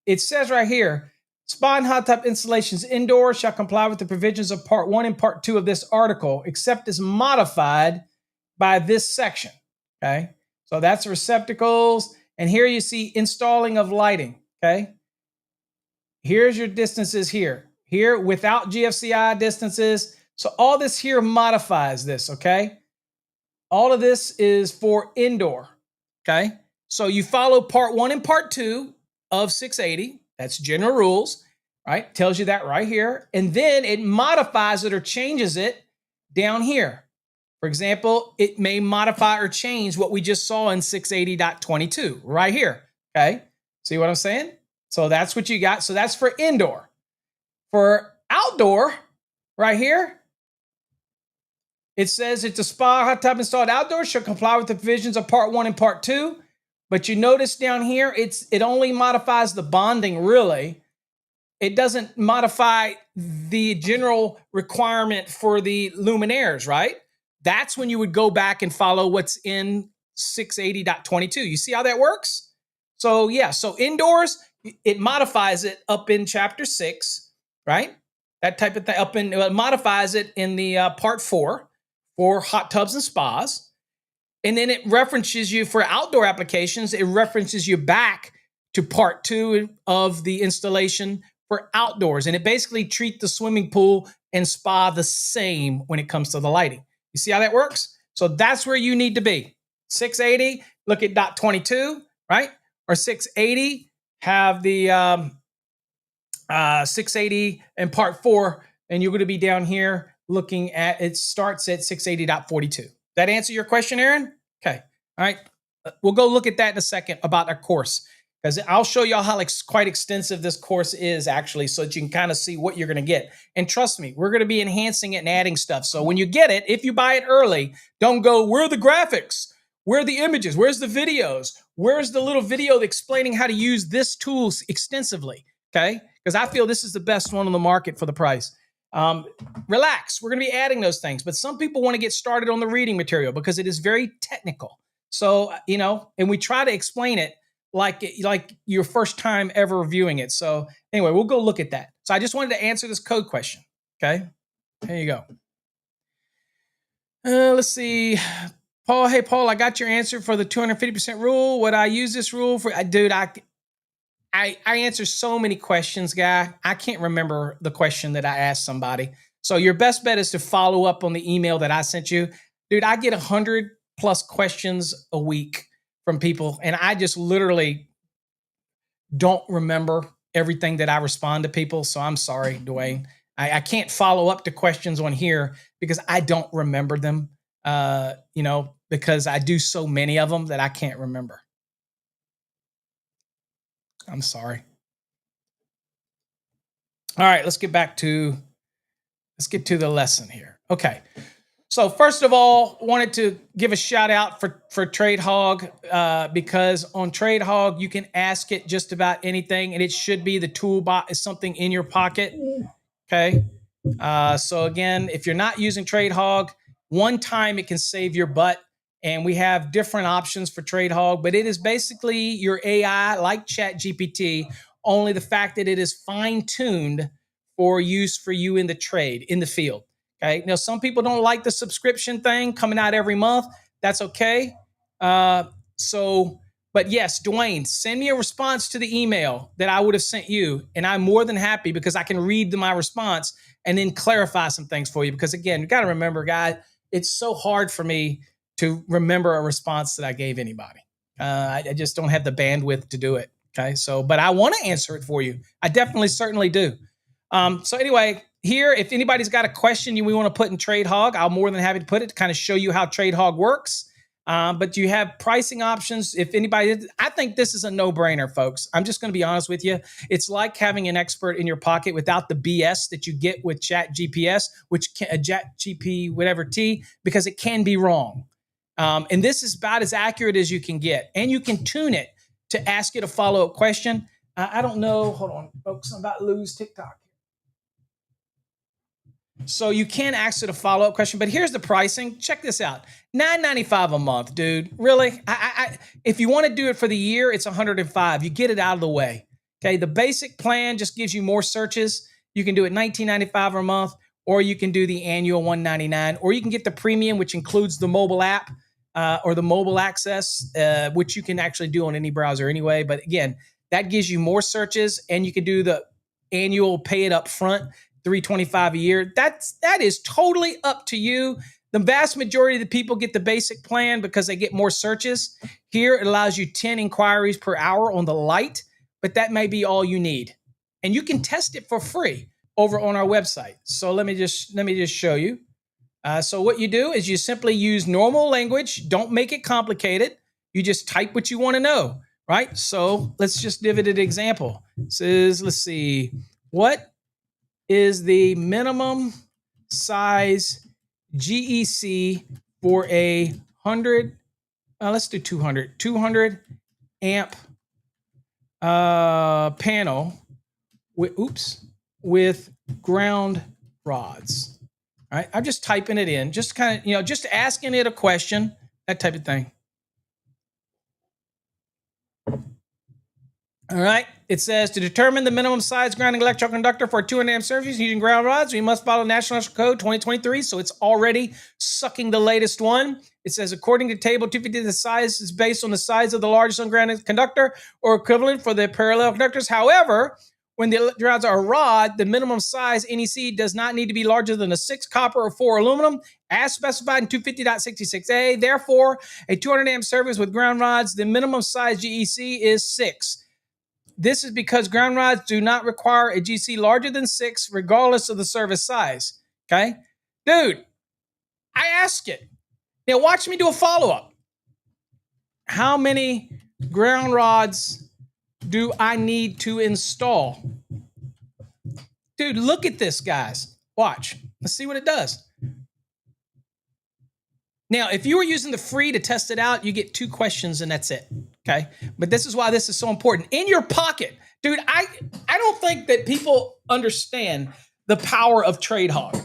It says right here, spa and hot tub installations indoors shall comply with the provisions of Part 1 and Part 2 of this article, except as modified by this section, okay? So that's receptacles. And here you see installing of lighting, okay? Here's your distances here. Here without GFCI distances. So all this here modifies this, okay? All of this is for indoor, okay? So you follow Part 1 and Part 2 of 680. That's general rules, right? Tells you that right here. And then it modifies it or changes it down here. For example, it may modify or change what we just saw in 680.22 right here, okay? See what I'm saying? So that's what you got. So that's for indoor. For outdoor, right here, it says it's a spa hot tub installed outdoors shall comply with the provisions of Part 1 and Part 2. But you notice down here, it only modifies the bonding, really. It doesn't modify the general requirement for the luminaires, right? That's when you would go back and follow what's in 680.22. You see how that works? So yeah, so indoors, it modifies it up in Chapter 6, right? That type of thing. It modifies it in the Part 4 for hot tubs and spas. And then it references you for outdoor applications. It references you back to Part 2 of the installation for outdoors. And it basically treats the swimming pool and spa the same when it comes to the lighting. You see how that works? So that's where you need to be. 680, look at dot 22, right? Or 680, have the 680 and Part 4, and you're going to be down here looking at, it starts at 680.42. That answer your question, Aaron? Okay. All right. We'll go look at that in a second about our course. because I'll show y'all how quite extensive this course is actually, so that you can kind of see what you're going to get. And trust me, we're going to be enhancing it and adding stuff. So when you get it, if you buy it early, don't go, where are the graphics? Where are the images? Where's the videos? Where's the little video explaining how to use this tool extensively? Okay, because I feel this is the best one on the market for the price. Relax, we're going to be adding those things, but some people want to get started on the reading material because it is very technical. So, and we try to explain it like your first time ever viewing it. So anyway, we'll go look at that. So I just wanted to answer this code question. Okay, there you go. Let's see. Paul, hey Paul, I got your answer for the 250% rule. Would I use this rule for? Dude, I answer so many questions, guy. I can't remember the question that I asked somebody. So your best bet is to follow up on the email that I sent you. Dude, I get 100 plus questions a week from people, and I just literally don't remember everything that I respond to people. So I'm sorry, Dwayne. I can't follow up to questions on here because I don't remember them, because I do so many of them that I can't remember. I'm sorry. All right, let's get to the lesson here. Okay. So first of all, wanted to give a shout out for Trade Hog because on Trade Hog you can ask it just about anything, and it should be the toolbox is something in your pocket. Okay. So again, if you're not using Trade Hog, one time it can save your butt, and we have different options for Trade Hog, but it is basically your AI like ChatGPT, only the fact that it is fine-tuned for use for you in the trade, in the field. Okay. Now, some people don't like the subscription thing coming out every month. That's okay. But yes, Dwayne, send me a response to the email that I would have sent you. And I'm more than happy because I can read my response and then clarify some things for you. Because again, you got to remember, guys, it's so hard for me to remember a response that I gave anybody. I just don't have the bandwidth to do it. Okay. But I want to answer it for you. I definitely, certainly do. So anyway, here, if anybody's got a question we want to put in Trade Hog, I'm more than happy to put it to kind of show you how Trade Hog works. But you have pricing options. If anybody, I think this is a no-brainer, folks. I'm just going to be honest with you. It's like having an expert in your pocket without the BS that you get with Chat GPS, Chat GP, whatever T, because it can be wrong. And this is about as accurate as you can get. And you can tune it to ask it a follow-up question. I don't know. Hold on, folks. I'm about to lose TikTok. So you can ask it a follow-up question, but here's the pricing. Check this out. $9.95 a month, dude. Really? If you want to do it for the year, it's $105. You get it out of the way. Okay. The basic plan just gives you more searches. You can do it $19.95 a month, or you can do the annual $199, or you can get the premium, which includes the mobile app or the mobile access, which you can actually do on any browser anyway. But again, that gives you more searches, and you can do the annual pay it up front. $325 a year. That is totally up to you. The vast majority of the people get the basic plan because they get more searches. Here, it allows you 10 inquiries per hour on the light, but that may be all you need. And you can test it for free over on our website. So let me just show you. So what you do is you simply use normal language. Don't make it complicated. You just type what you want to know, right? So let's just give it an example. It says, let's see, what is the minimum size GEC for a 100, let's do 200 amp panel with ground rods. All right, I'm just typing it in, just kind of, just asking it a question, that type of thing. All right. It says to determine the minimum size grounding electrical conductor for a 200 amp service using ground rods, we must follow National Electrical Code 2023. So it's already sucking the latest one. It says according to table 250, the size is based on the size of the largest ungrounded conductor or equivalent for the parallel conductors. However, when the rods are a rod, the minimum size NEC does not need to be larger than a 6 copper or 4 aluminum, as specified in 250.66a. Therefore, a 200 amp service with ground rods, the minimum size GEC is 6. This is because ground rods do not require a GC larger than 6, regardless of the service size. Okay? Dude, I ask it. Now watch me do a follow-up. How many ground rods do I need to install? Dude, look at this, guys. Watch. Let's see what it does. Now, if you were using the free to test it out, you get 2 questions and that's it. Okay. But this is why this is so important. In your pocket. Dude, I don't think that people understand the power of Trade Hog.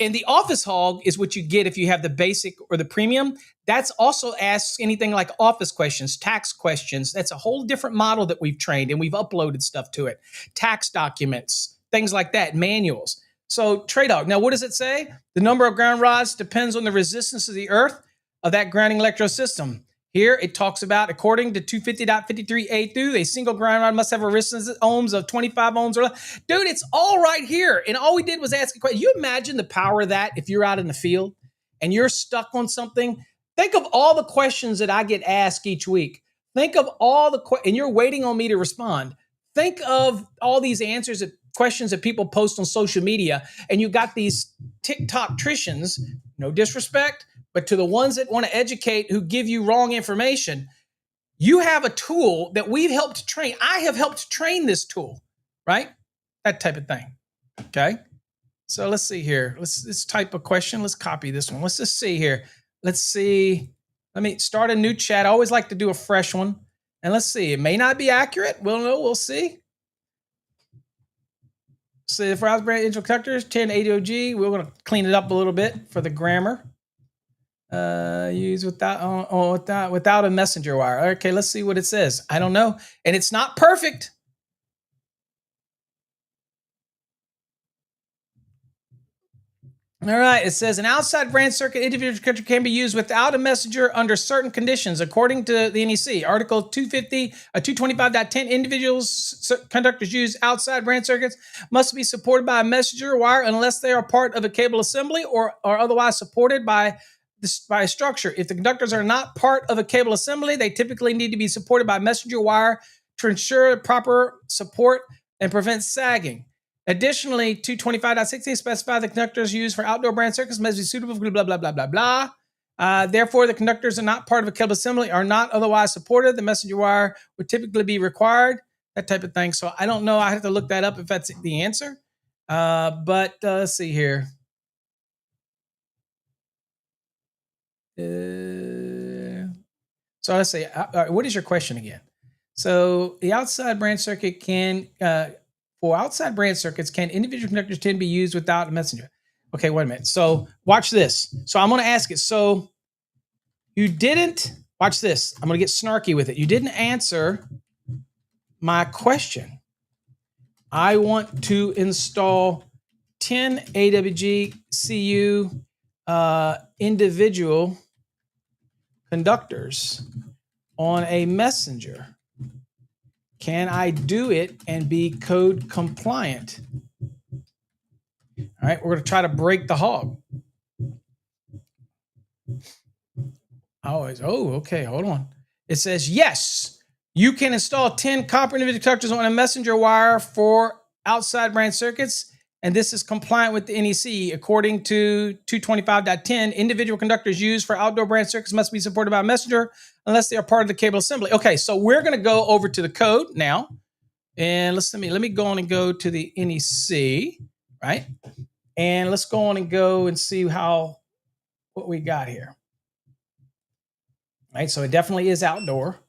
And the Office Hog is what you get if you have the basic or the premium. That's also asks anything like office questions, tax questions. That's a whole different model that we've trained and we've uploaded stuff to it. Tax documents, things like that, manuals. So Trade Hog. Now, what does it say? The number of ground rods depends on the resistance of the earth of that grounding electrode system. Here it talks about, according to 250.53A2, a single ground rod must have a resistance ohms of 25 ohms or less. Dude, it's all right here. And all we did was ask a question. You imagine the power of that if you're out in the field and you're stuck on something? Think of all the questions that I get asked each week. Think of all the and you're waiting on me to respond. Think of all these answers that questions that people post on social media, and you got these TikTok-tricians, no disrespect, but to the ones that want to educate who give you wrong information, you have a tool that we've helped train. I have helped train this tool, right? That type of thing. Okay. So let's see here. Let's type a question. Let's copy this one. Let's just see here. Let's see. Let me start a new chat. I always like to do a fresh one. And let's see. It may not be accurate. We'll know. We'll see. So for Osprey intro conductors, 10 ADOG, we're going to clean it up a little bit for the grammar. Use without a messenger wire. Okay, let's see what it says. I don't know. And it's not perfect. All right, it says an outside branch circuit individual conductor can be used without a messenger under certain conditions, according to the NEC. Article 225.10, individuals conductors use outside branch circuits must be supported by a messenger wire unless they are part of a cable assembly or are otherwise supported by a structure. If the conductors are not part of a cable assembly, they typically need to be supported by messenger wire to ensure proper support and prevent sagging. Additionally, 225.16 specify the conductors used for outdoor branch circuits must be suitable for blah, blah, blah, blah, blah. Therefore, the conductors are not part of a cable assembly, are not otherwise supported. The messenger wire would typically be required, that type of thing. So I don't know. I have to look that up if that's the answer. But let's see here. So let's say, what is your question again? So the outside branch circuit can... for outside branch circuits, can individual conductors tend to be used without a messenger? Okay, wait a minute. So watch this. So I'm going to ask it. So you didn't, watch this. I'm going to get snarky with it. You didn't answer my question. I want to install 10 AWG CU individual conductors on a messenger. Can I do it and be code compliant? All right, we're going to try to break the hog. Okay, hold on. It says, yes, you can install 10 copper individual conductors on a messenger wire for outside branch circuits, and this is compliant with the NEC. According to 225.10, individual conductors used for outdoor branch circuits must be supported by a messenger unless they are part of the cable assembly. Okay, so we're going to go over to the code now, and let me go on and go to the NEC, right? And let's go on and go and see what we got here. Right, so it definitely is outdoor,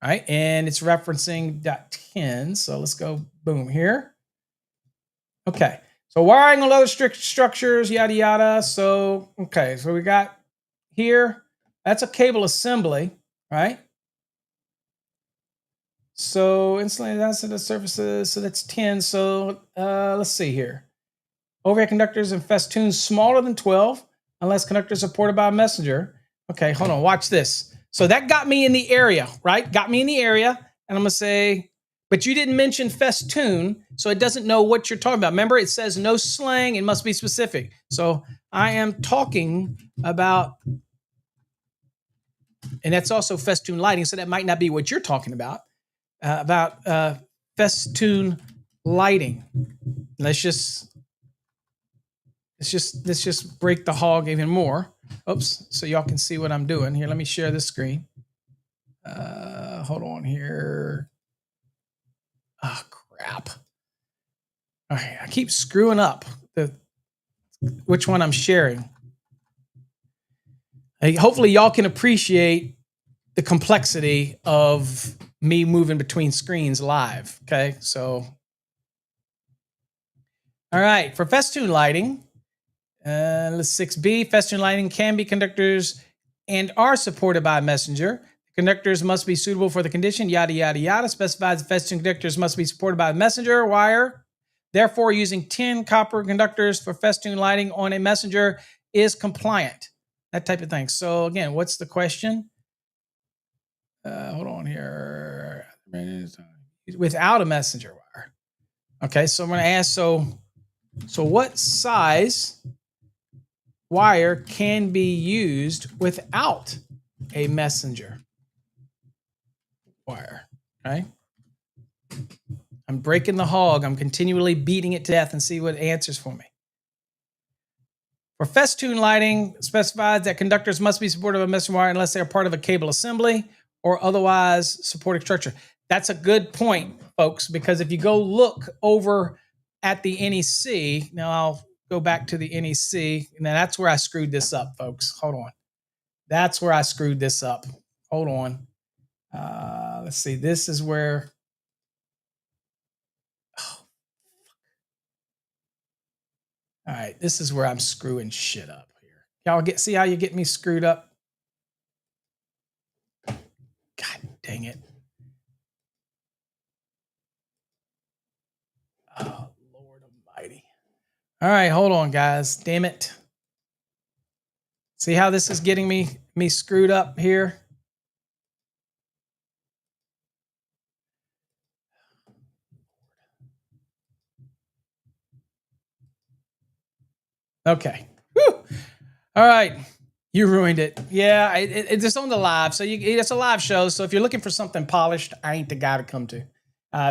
right? And it's referencing .10. So let's go boom here. Okay. So wiring on other strict structures, yada, yada. So, okay. So we got here, that's a cable assembly, right? So insulated outside the surfaces. So that's 10. So let's see here. Overhead conductors and festoons smaller than 12, unless conductors are supported by a messenger. Okay, hold on. Watch this. So that got me in the area, right? Got me in the area. And I'm going to say, but you didn't mention festoon, so it doesn't know what you're talking about. Remember, it says no slang. It must be specific. So I am talking about, and that's also festoon lighting, so that might not be what you're talking about festoon lighting. Let's just break the hog even more. Oops, so y'all can see what I'm doing here. Let me share this screen. Hold on here. Oh, crap. All right, I keep screwing up which one I'm sharing. Hey, hopefully y'all can appreciate the complexity of me moving between screens live. Okay, so all right, for festoon lighting, let's 6B, festoon lighting can be conductors and are supported by a messenger. Conductors must be suitable for the condition, yada, yada, yada. Specifies the festoon conductors must be supported by a messenger wire. Therefore, using 10 copper conductors for festoon lighting on a messenger is compliant. That type of thing. So again, what's the question? Hold on here. Without a messenger wire. Okay, so I'm going to ask, so what size wire can be used without a messenger wire? Okay. I'm breaking the hog. I'm continually beating it to death and see what it answers for me. For festoon lighting, specifies that conductors must be supported by a messenger wire unless they are part of a cable assembly or otherwise supporting structure. That's a good point, folks, because if you go look over at the NEC, now I'll go back to the NEC, and that's where I screwed this up, folks. Hold on. That's where I screwed this up. Hold on. Let's see. This is where. Oh. All right. This is where I'm screwing shit up here. Y'all see how you get me screwed up? God dang it. Oh, Lord Almighty. All right. Hold on, guys. Damn it. See how this is getting me screwed up here? Okay. Whew. All right. You ruined it. Yeah, it's just on the live. So it's a live show. So if you're looking for something polished, I ain't the guy to come to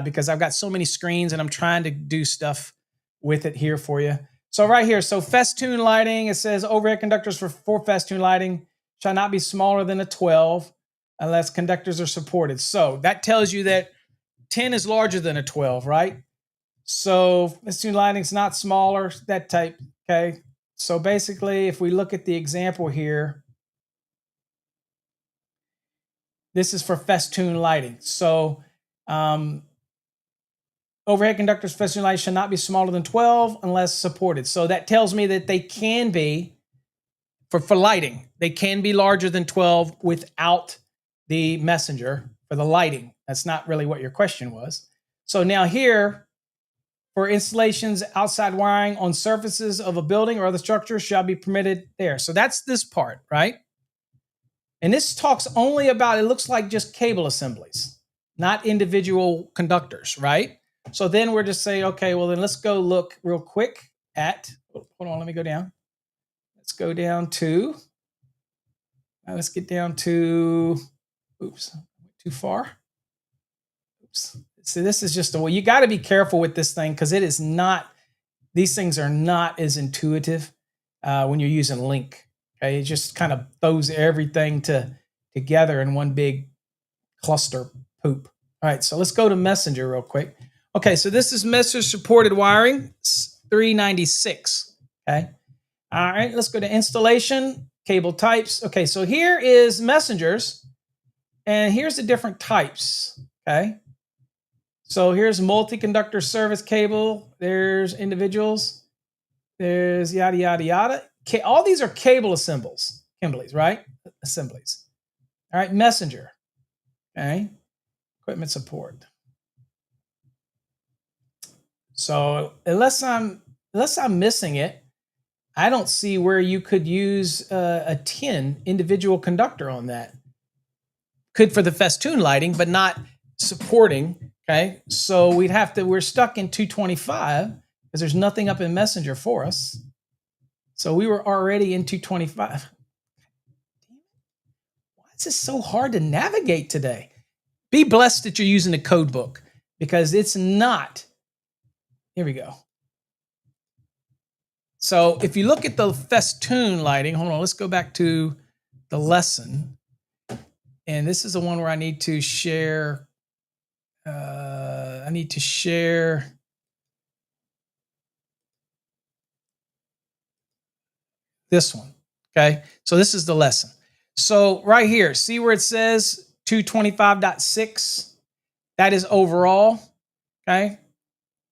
because I've got so many screens and I'm trying to do stuff with it here for you. So right here, so festoon lighting, it says overhead conductors for festoon lighting shall not be smaller than a 12 unless conductors are supported. So that tells you that 10 is larger than a 12, right? So festoon lighting is not smaller, that type, okay? So basically, if we look at the example here, this is for festoon lighting. So overhead conductors festoon lighting should not be smaller than 12 unless supported. So that tells me that they can be, for lighting, they can be larger than 12 without the messenger for the lighting. That's not really what your question was. So now here, for installations outside wiring on surfaces of a building or other structure shall be permitted there. So that's this part, right? And this talks only about, it looks like just cable assemblies, not individual conductors, right? So then we're just saying, okay, well then let's go look real quick at, hold on, let me go down. Let's go down to, let's get down to, oops, too far. Oops. So this is just a way, you got to be careful with this thing because it is not, these things are not as intuitive when you're using link. Okay, it just kind of throws everything together in one big cluster poop. All right, so let's go to Messenger real quick. Okay, so this is Messenger supported wiring, 396. Okay, all right, let's go to installation, cable types. Okay, so here is messengers, and here's the different types. Okay, so here's multi-conductor service cable. There's individuals. There's yada, yada, yada. All these are cable assemblies, right? Assemblies. All right, messenger. Okay, equipment support. So unless I'm missing it, I don't see where you could use a 10 individual conductor on that. Could for the festoon lighting, but not supporting. Okay, so we're stuck in 225 because there's nothing up in messenger for us. So we were already in 225. Why is this so hard to navigate today? Be blessed that you're using the code book because it's not. Here we go. So if you look at the festoon lighting, hold on, let's go back to the lesson. And this is the one where I need to share I need to share. This one. Okay. So this is the lesson. So right here, see where it says 225.6? That is overall. Okay.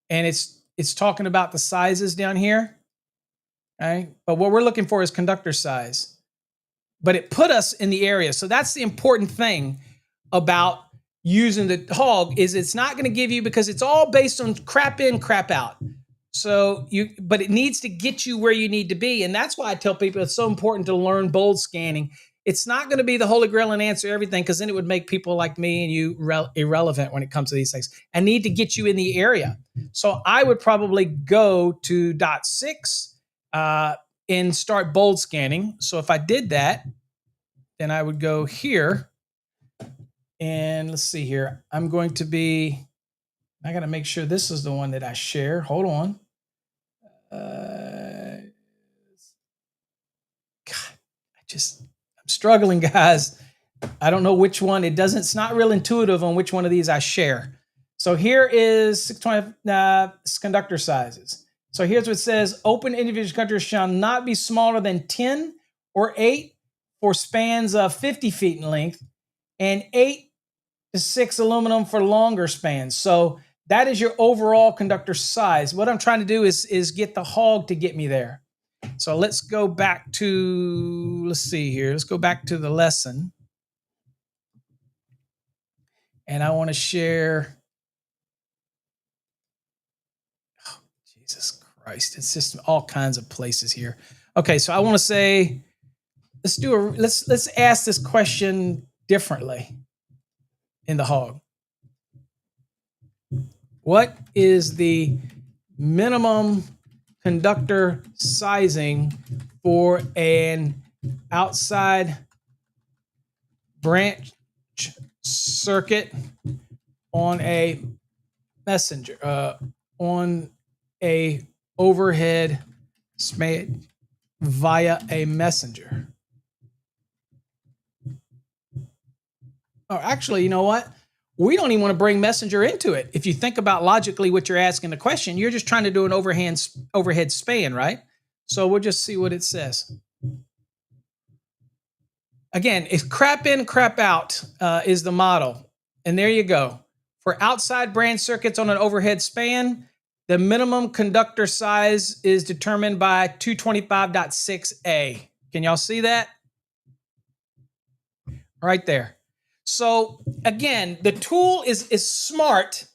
And it's talking about the sizes down here. Okay. But what we're looking for is conductor size. But it put us in the area. So that's the important thing about using the hog is it's not going to give you, because it's all based on crap in, crap out. So but it needs to get you where you need to be. And that's why I tell people it's so important to learn bold scanning. It's not going to be the holy grail and answer everything, because then it would make people like me and you irrelevant when it comes to these things. I need to get you in the area. So I would probably go to .6 and start bold scanning. So if I did that, then I would go here. And let's see here. I got to make sure this is the one that I share. Hold on. God, I'm struggling, guys. I don't know which one. It's not real intuitive on which one of these I share. So here is 620 conductor sizes. So here's what it says. Open individual conductors shall not be smaller than 10 or 8 for spans of 50 feet in length, and 8 to 6 aluminum for longer spans. So that is your overall conductor size. What I'm trying to do is get the hog to get me there. So let's go back to, let's see here. Let's go back to the lesson. And I want to share. Oh, Jesus Christ. It's just all kinds of places here. Okay, so I want to say, let's ask this question differently in the hog. What is the minimum conductor sizing for an outside branch circuit on a messenger, on a overhead span via a messenger? Or actually, you know what? We don't even want to bring messenger into it. If you think about logically what you're asking the question, you're just trying to do an overhead span, right? So we'll just see what it says. Again, it's crap in, crap out is the model. And there you go. For outside branch circuits on an overhead span, the minimum conductor size is determined by 225.6A. Can y'all see that? Right there. So again, the tool is smart,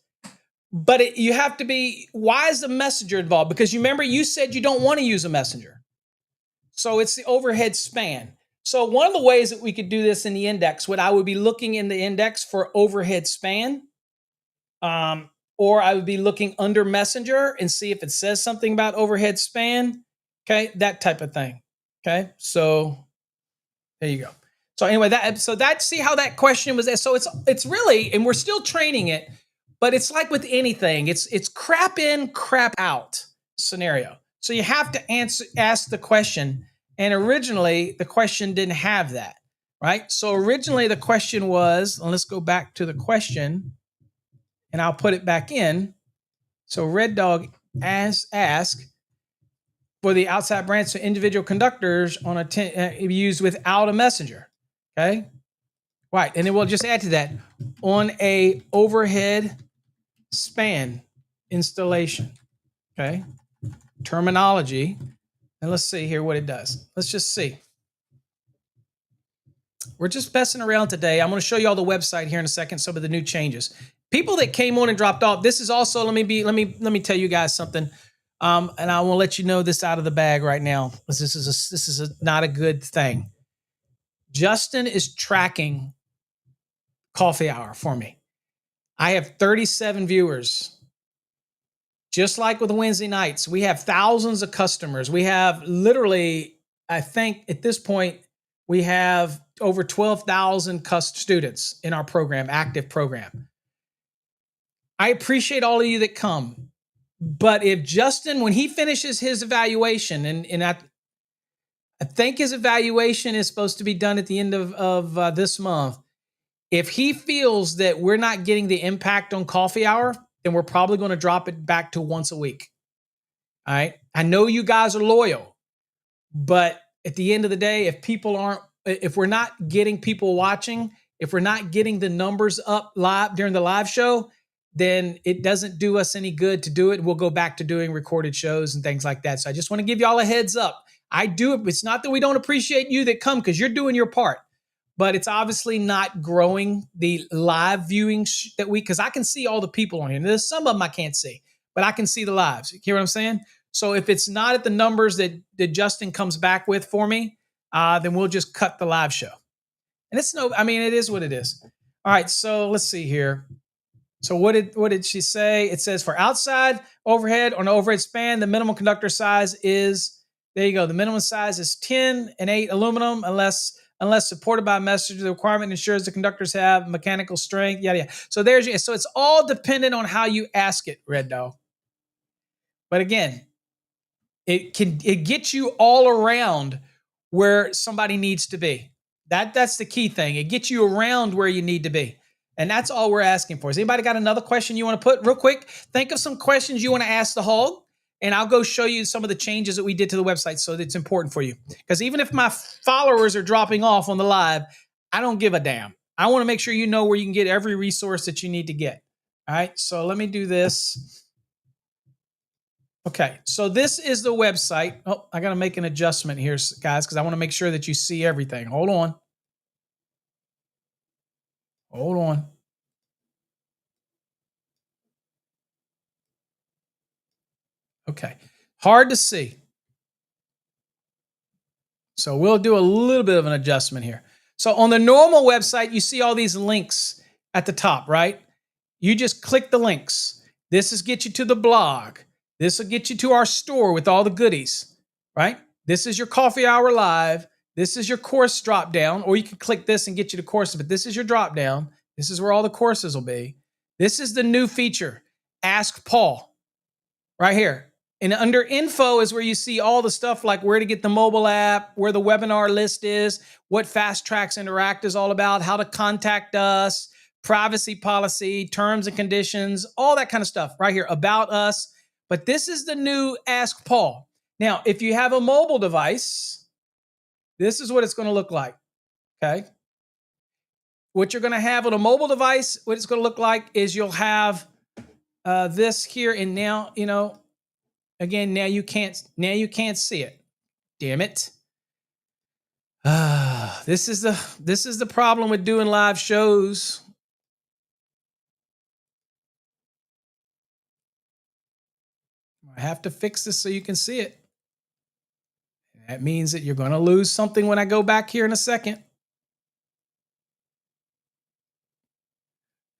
but you have to be, why is the messenger involved? Because you remember you said you don't want to use a messenger. So it's the overhead span. So one of the ways that we could do this in the index, I would be looking in the index for overhead span, or I would be looking under messenger and see if it says something about overhead span. Okay, that type of thing. Okay, so there you go. So anyway, see how that question was there. So it's really, and we're still training it, but it's like with anything, it's crap in, crap out scenario. So you have to ask the question. And originally the question didn't have that, right? So originally the question was, and let's go back to the question and I'll put it back in. So Red Dog ask for the outside branch of individual conductors on used without a messenger. Okay. Right. And then we'll just add to that on a overhead span installation. Okay. Terminology. And let's see here what it does. Let's just see. We're just messing around today. I'm going to show you all the website here in a second, some of the new changes. People that came on and dropped off. This is also, let me tell you guys something. And I want to let you know this out of the bag right now. This is not a good thing. Justin is tracking coffee hour for me. I have 37 viewers. Just like with Wednesday nights, we have thousands of customers. We have literally, I think at this point, we have over 12,000 students in our program, active program. I appreciate all of you that come. But if Justin, when he finishes his evaluation, and I think his evaluation is supposed to be done at the end of this month. If he feels that we're not getting the impact on coffee hour, then we're probably going to drop it back to once a week. All right. I know you guys are loyal, but at the end of the day, if we're not getting people watching, if we're not getting the numbers up live during the live show, then it doesn't do us any good to do it. We'll go back to doing recorded shows and things like that. So I just want to give y'all a heads up. I do it. It's not that we don't appreciate you that come, because you're doing your part, but it's obviously not growing the live viewing because I can see all the people on here. There's some of them I can't see, but I can see the lives. You hear what I'm saying? So if it's not at the numbers that Justin comes back with for me, then we'll just cut the live show. And it is what it is. All right, so let's see here. So what did she say? It says for outside overhead on the overhead span, the minimum conductor size is, there you go. The minimum size is 10 and 8 aluminum, unless supported by a message. The requirement ensures the conductors have mechanical strength. Yada. So so it's all dependent on how you ask it, Red Dog. But again, it gets you all around where somebody needs to be. That's the key thing. It gets you around where you need to be. And that's all we're asking for. Has anybody got another question you want to put real quick? Think of some questions you want to ask the hog, and I'll go show you some of the changes that we did to the website so that it's important for you. Because even if my followers are dropping off on the live, I don't give a damn. I want to make sure you know where you can get every resource that you need to get. All right, so let me do this. Okay, so this is the website. Oh, I got to make an adjustment here, guys, because I want to make sure that you see everything. Hold on. Okay, hard to see. So we'll do a little bit of an adjustment here. So on the normal website, you see all these links at the top, right? You just click the links. This is get you to the blog. This will get you to our store with all the goodies, right? This is your coffee hour live. This is your course drop down, or you can click this and get you to courses, but this is your drop down. This is where all the courses will be. This is the new feature, Ask Paul, right here. And under info is where you see all the stuff like where to get the mobile app, where the webinar list is, what Fast Tracks Interact is all about, how to contact us, privacy policy, terms and conditions, all that kind of stuff right here about us. But this is the new Ask Paul. Now, if you have a mobile device, this is what it's going to look like. Okay. What you're going to have on a mobile device, what it's going to look like is you'll have this here, and now, again, now you can't see it. Damn it. This is the problem with doing live shows. I have to fix this so you can see it. That means that you're going to lose something when I go back here in a second.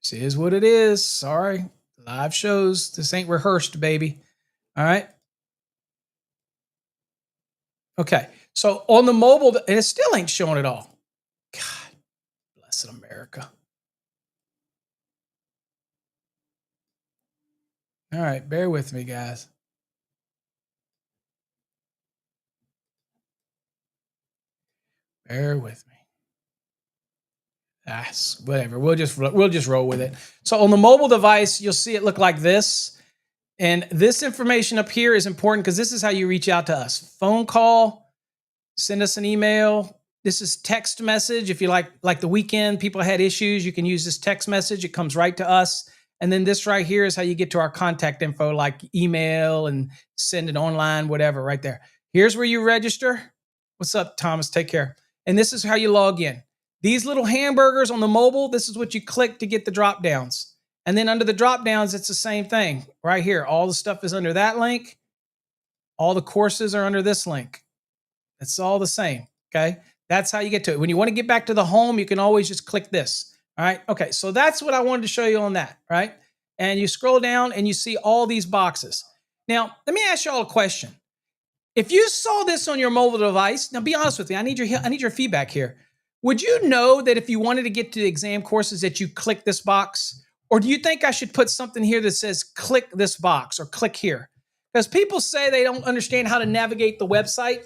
This is what it is. Sorry. Live shows. This ain't rehearsed, baby. All right. Okay. So on the mobile, and it still ain't showing it all. God bless America. All right. Bear with me, guys. Bear with me. Whatever. We'll just roll with it. So on the mobile device, you'll see it look like this. And this information up here is important because this is how you reach out to us. Phone call, send us an email. This is text message. If you like the weekend, people had issues, you can use this text message. It comes right to us. And then this right here is how you get to our contact info, like email and send it online, whatever, right there. Here's where you register. What's up, Thomas? Take care. And this is how you log in. These little hamburgers on the mobile, this is what you click to get the drop downs. And then under the drop downs, it's the same thing right here. All the stuff is under that link. All the courses are under this link. It's all the same. Okay. That's how you get to it. When you want to get back to the home, you can always just click this. All right. Okay. So that's what I wanted to show you on that. Right. And you scroll down and you see all these boxes. Now, let me ask y'all a question. If you saw this on your mobile device, now be honest with me. I need your feedback here. Would you know that if you wanted to get to the exam courses that you click this box? Or do you think I should put something here that says click this box or click here? Because people say they don't understand how to navigate the website.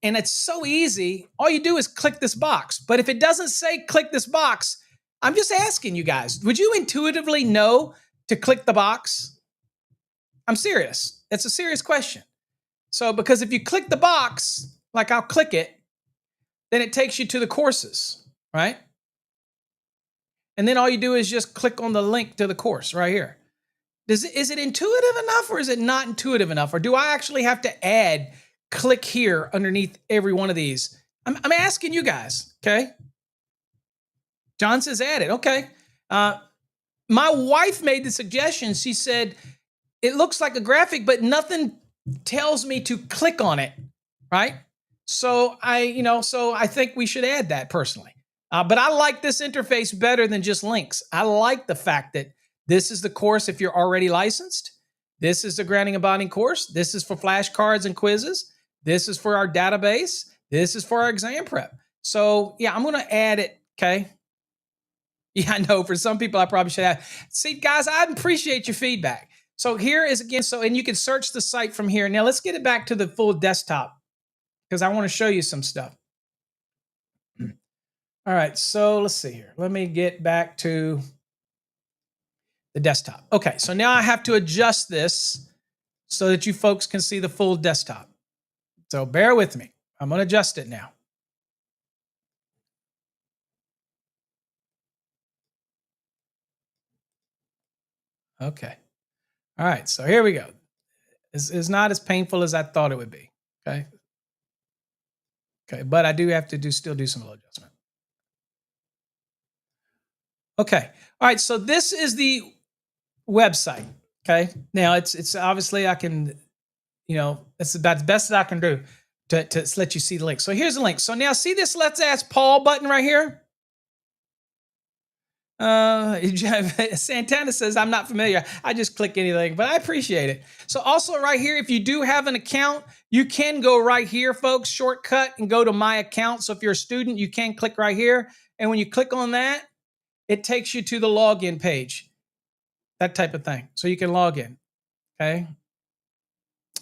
And it's so easy. All you do is click this box. But if it doesn't say click this box, I'm just asking you guys, would you intuitively know to click the box? I'm serious. It's a serious question. So, because if you click the box, like I'll click it, then it takes you to the courses, right? And then all you do is just click on the link to the course right here. Is it intuitive enough or is it not intuitive enough? Or do I actually have to add click here underneath every one of these? I'm asking you guys, okay? John says add it, okay. My wife made the suggestion. She said, it looks like a graphic, but nothing tells me to click on it, right? So I think we should add that personally. But I like this interface better than just links. I like the fact that this is the course if you're already licensed. This is the grounding and bonding course. This is for flashcards and quizzes. This is for our database. This is for our exam prep. So yeah, I'm going to add it, okay? Yeah, I know for some people I probably should have. See, guys, I appreciate your feedback. So here is again, and you can search the site from here. Now let's get it back to the full desktop because I want to show you some stuff. All right, so let's see here. Let me get back to the desktop. Okay, so now I have to adjust this so that you folks can see the full desktop. So bear with me. I'm going to adjust it now. Okay. All right, so here we go. It's not as painful as I thought it would be. Okay. Okay, but I do have to still do some little adjustment. Okay. All right, so this is the website. Okay. Now it's obviously I can, it's about the best that I can do to let you see the link. So here's the link. So now see this Let's Ask Paul button right here? Santana says, I'm not familiar. I just click anything, but I appreciate it. So also right here, if you do have an account, you can go right here, folks, shortcut and go to my account. So if you're a student, you can click right here. And when you click on that, it takes you to the login page, that type of thing. So you can log in. Okay.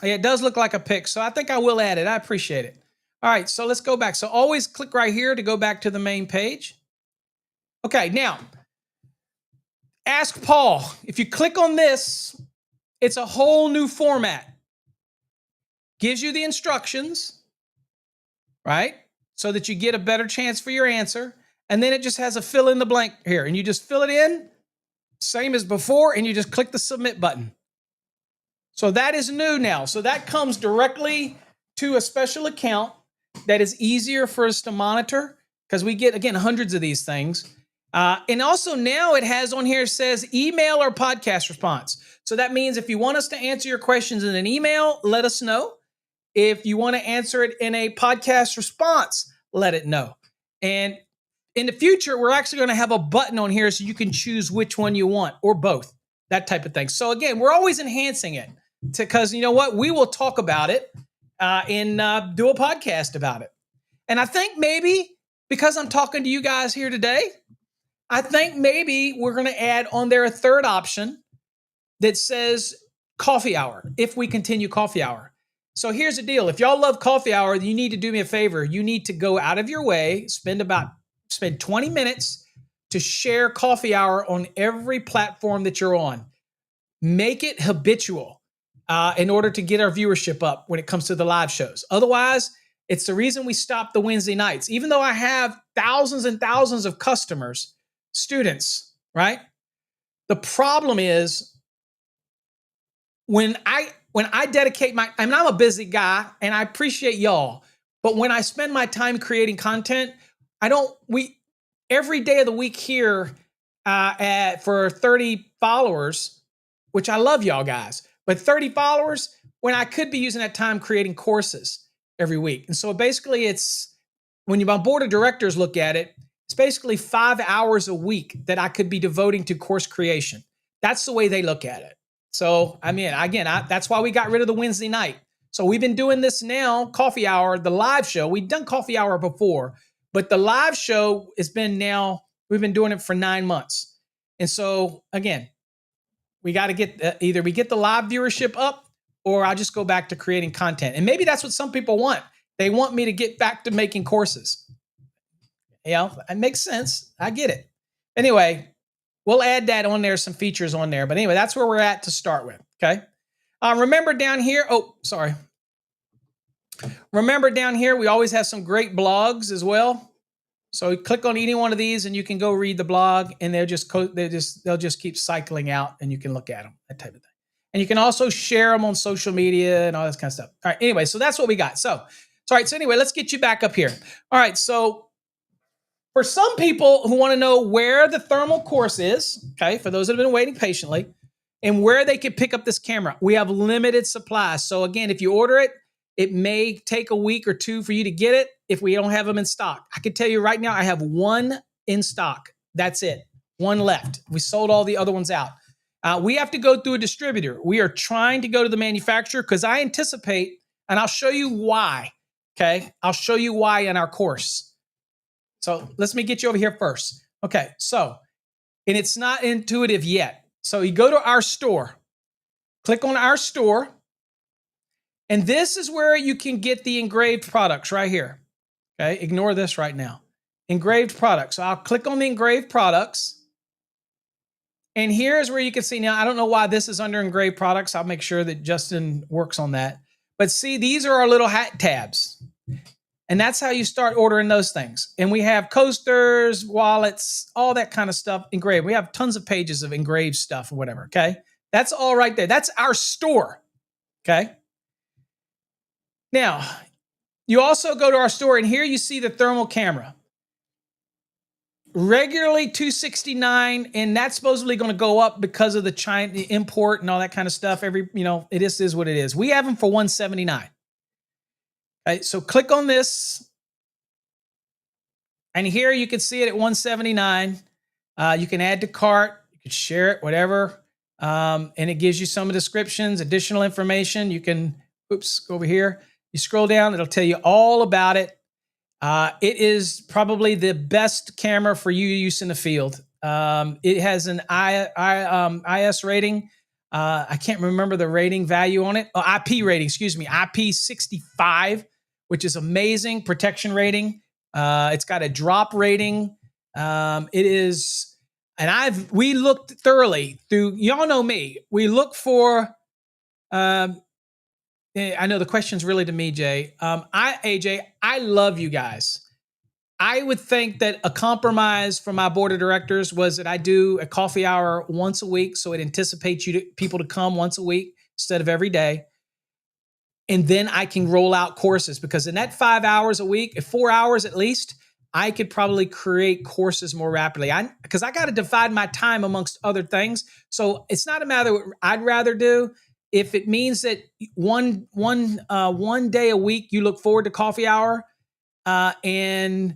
It does look like a pic. So I think I will add it. I appreciate it. All right. So let's go back. So always click right here to go back to the main page. Okay. Now, Ask Paul. If you click on this, it's a whole new format. Gives you the instructions, right? So that you get a better chance for your answer. And then it just has a fill in the blank here. And you just fill it in, same as before, and you just click the submit button. So that is new now. So that comes directly to a special account that is easier for us to monitor because we get, again, hundreds of these things. And also now it has on here says email or podcast response. So that means if you want us to answer your questions in an email, let us know. If you want to answer it in a podcast response, let it know. And in the future, we're actually going to have a button on here so you can choose which one you want or both, that type of thing. So again, we're always enhancing it because you know what? We will talk about it and do a podcast about it. And I think maybe because I'm talking to you guys here today, I think maybe we're going to add on there a third option that says coffee hour, if we continue coffee hour. So here's the deal. If y'all love coffee hour, you need to do me a favor. You need to go out of your way, spend 20 minutes to share coffee hour on every platform that you're on. Make it habitual in order to get our viewership up when it comes to the live shows. Otherwise, it's the reason we stopped the Wednesday nights. Even though I have thousands and thousands of customers, students, right? The problem is when I dedicate I'm a busy guy and I appreciate y'all, but when I spend my time creating content, every day of the week here for 30 followers, which I love y'all guys, but 30 followers when I could be using that time creating courses every week. And so basically it's, when my board of directors look at it, it's basically 5 hours a week that I could be devoting to course creation. That's the way they look at it. So, I mean, again, that's why we got rid of the Wednesday night. So we've been doing this now, coffee hour, the live show. We've done coffee hour before, but the live show we've been doing it for 9 months. And so, again, we got to get, either we get the live viewership up or I'll just go back to creating content. And maybe that's what some people want. They want me to get back to making courses. It makes sense. I get it. Anyway, we'll add that on there, some features on there. But anyway, that's where we're at to start with, okay? Remember down here, remember down here, we always have some great blogs as well. So click on any one of these and you can go read the blog, and they'll just keep cycling out and you can look at them, that type of thing. And you can also share them on social media and all this kind of stuff. All right, anyway, so that's what we got. So anyway, let's get you back up here. All right, so for some people who want to know where the thermal course is, okay, for those that have been waiting patiently, and where they can pick up this camera, we have limited supplies. So again, if you order it, it may take a week or two for you to get it if we don't have them in stock. I can tell you right now, I have one in stock. That's it. One left. We sold all the other ones out. We have to go through a distributor. We are trying to go to the manufacturer because I anticipate, and I'll show you why, okay? I'll show you why in our course. So let me get you over here first. Okay, so, and it's not intuitive yet. So you go to our store, click on our store, and this is where you can get the engraved products right here. Okay, ignore this right now. Engraved products. So I'll click on the engraved products. And here's where you can see now, I don't know why this is under engraved products. I'll make sure that Justin works on that. But see, these are our little hat tabs. And that's how you start ordering those things. And we have coasters, wallets, all that kind of stuff engraved. We have tons of pages of engraved stuff or whatever, okay? That's all right there. That's our store, okay? Now, you also go to our store, and here you see the thermal camera. Regularly $269, and that's supposedly going to go up because of the import and all that kind of stuff. It is what it is. We have them for $179. Okay, so click on this, and here you can see it at $179. You can add to cart, you can share it, whatever, and it gives you some descriptions, additional information. You can, go over here. You scroll down, it'll tell you all about it. It is probably the best camera for you to use in the field. It has an IS rating. I can't remember the rating value on it. IP rating, IP 65, which is amazing. Protection rating. It's got a drop rating. It is, and we looked thoroughly through, y'all know me. We look for, I know the question's really to me, Jay. AJ, I love you guys. I would think that a compromise from my board of directors was that I do a coffee hour once a week, so it anticipates people to come once a week instead of every day. And then I can roll out courses, because in that 5 hours a week, 4 hours at least, I could probably create courses more rapidly. Because I got to divide my time amongst other things. So it's not a matter of what I'd rather do. If it means that one day a week you look forward to coffee hour, and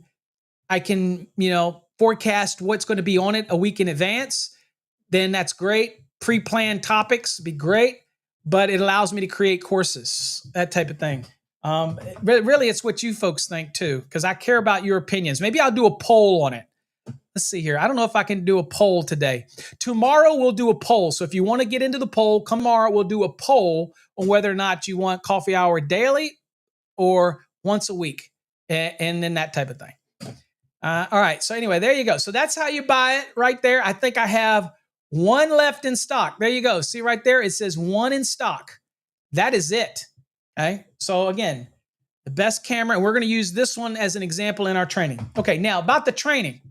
I can forecast what's going to be on it a week in advance, then that's great. Pre-planned topics would be great, but it allows me to create courses, that type of thing. Really, it's what you folks think too, because I care about your opinions. Maybe I'll do a poll on it. Let's see here. I don't know if I can do a poll today. Tomorrow we'll do a poll. So if you want to get into the poll, come tomorrow, we'll do a poll on whether or not you want coffee hour daily or once a week, and then that type of thing. All right. So anyway, there you go. So that's how you buy it right there. I think I have one left in stock. There you go. See right there? It says one in stock. That is it. Okay. So again, the best camera, and we're going to use this one as an example in our training. Okay. Now about the training.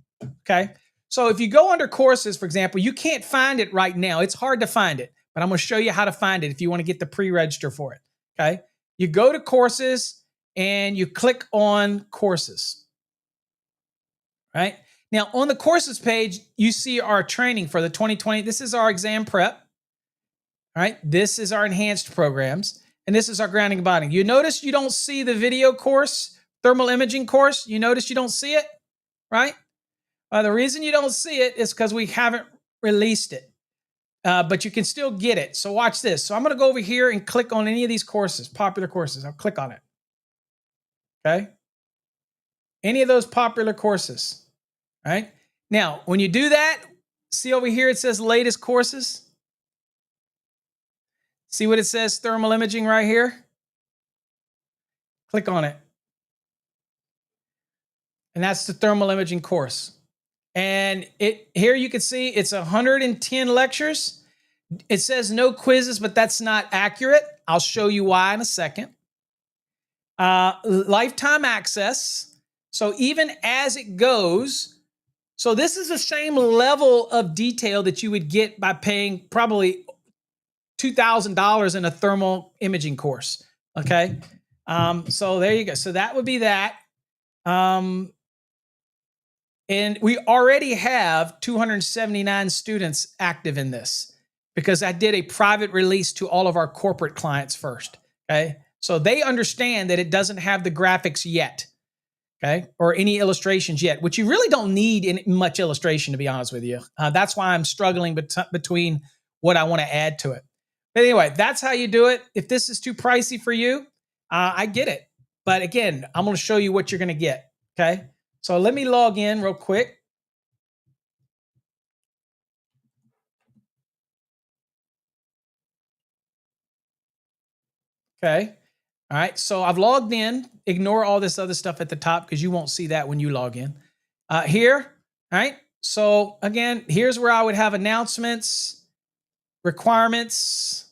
Okay. So if you go under courses, for example, you can't find it right now. It's hard to find it, but I'm going to show you how to find it if you want to get the pre-register for it. Okay. You go to courses and you click on courses. Right. Now on the courses page, you see our training for the 2020. This is our exam prep. All right. This is our enhanced programs. And this is our grounding and bonding. You notice you don't see the video course, thermal imaging course. You notice you don't see it, right? The reason you don't see it is because we haven't released it, but you can still get it. So watch this. So I'm going to go over here and click on any of these courses, popular courses. I'll click on it. Okay. Any of those popular courses. All right. Now, when you do that, see over here, it says latest courses. See what it says? Thermal imaging right here. Click on it. And that's the thermal imaging course. And here you can see it's 110 lectures. It says no quizzes, but that's not accurate. I'll show you why in a second. Lifetime access. So even as it goes, so this is the same level of detail that you would get by paying probably $2,000 in a thermal imaging course. Okay. So there you go. So that would be that. And we already have 279 students active in this because I did a private release to all of our corporate clients first. Okay. So they understand that it doesn't have the graphics yet. Okay. Or any illustrations yet, which you really don't need much illustration, to be honest with you. That's why I'm struggling between what I want to add to it. But anyway, that's how you do it. If this is too pricey for you, I get it. But again, I'm going to show you what you're going to get. Okay. So let me log in real quick. Okay. All right. So I've logged in. Ignore all this other stuff at the top because you won't see that when you log in. Here. All right. So again, here's where I would have announcements, requirements,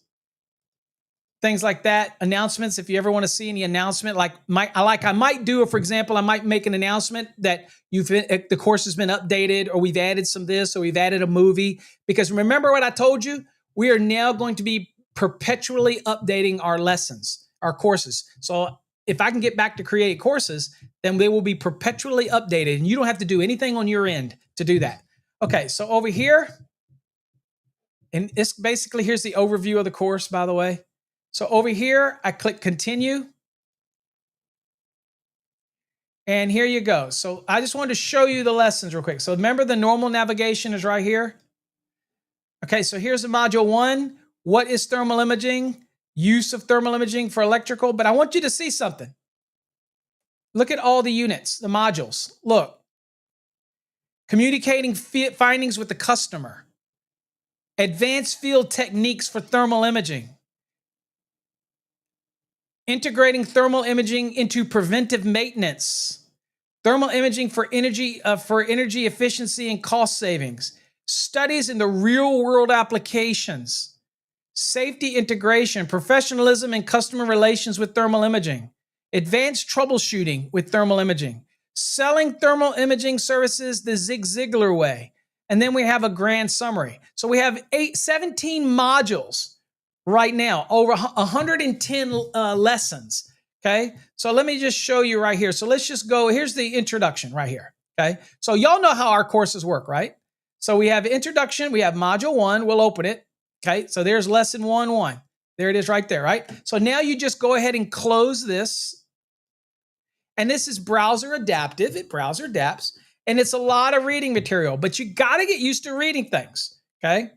things like that. Announcements. If you ever want to see any announcement, I might do, for example, I might make an announcement that the course has been updated, or we've added some this, or we've added a movie. Because remember what I told you, we are now going to be perpetually updating our lessons, our courses. So if I can get back to create courses, then they will be perpetually updated, and you don't have to do anything on your end to do that. Okay, so over here, and it's basically, here's the overview of the course, by the way. So over here, I click continue. And here you go. So I just wanted to show you the lessons real quick. So remember, the normal navigation is right here. Okay, so here's the module 1. What is thermal imaging? Use of thermal imaging for electrical. But I want you to see something. Look at all the units, the modules. Look. Communicating findings with the customer. Advanced field techniques for thermal imaging. Integrating thermal imaging into preventive maintenance. Thermal imaging for energy efficiency and cost savings. Studies in the real-world applications. Safety integration, professionalism and customer relations with thermal imaging. Advanced troubleshooting with thermal imaging. Selling thermal imaging services the Zig Ziglar way. And then we have a grand summary. So we have 17 modules right now, over 110 lessons. Okay. So let me just show you right here. So let's just go. Here's the introduction right here. Okay. So y'all know how our courses work, right? So we have introduction. We have module 1. We'll open it. Okay. So there's lesson 1-1. There it is right there, right? So now you just go ahead and close this. And this is browser adaptive. It browser adapts. And it's a lot of reading material, but you got to get used to reading things. Okay.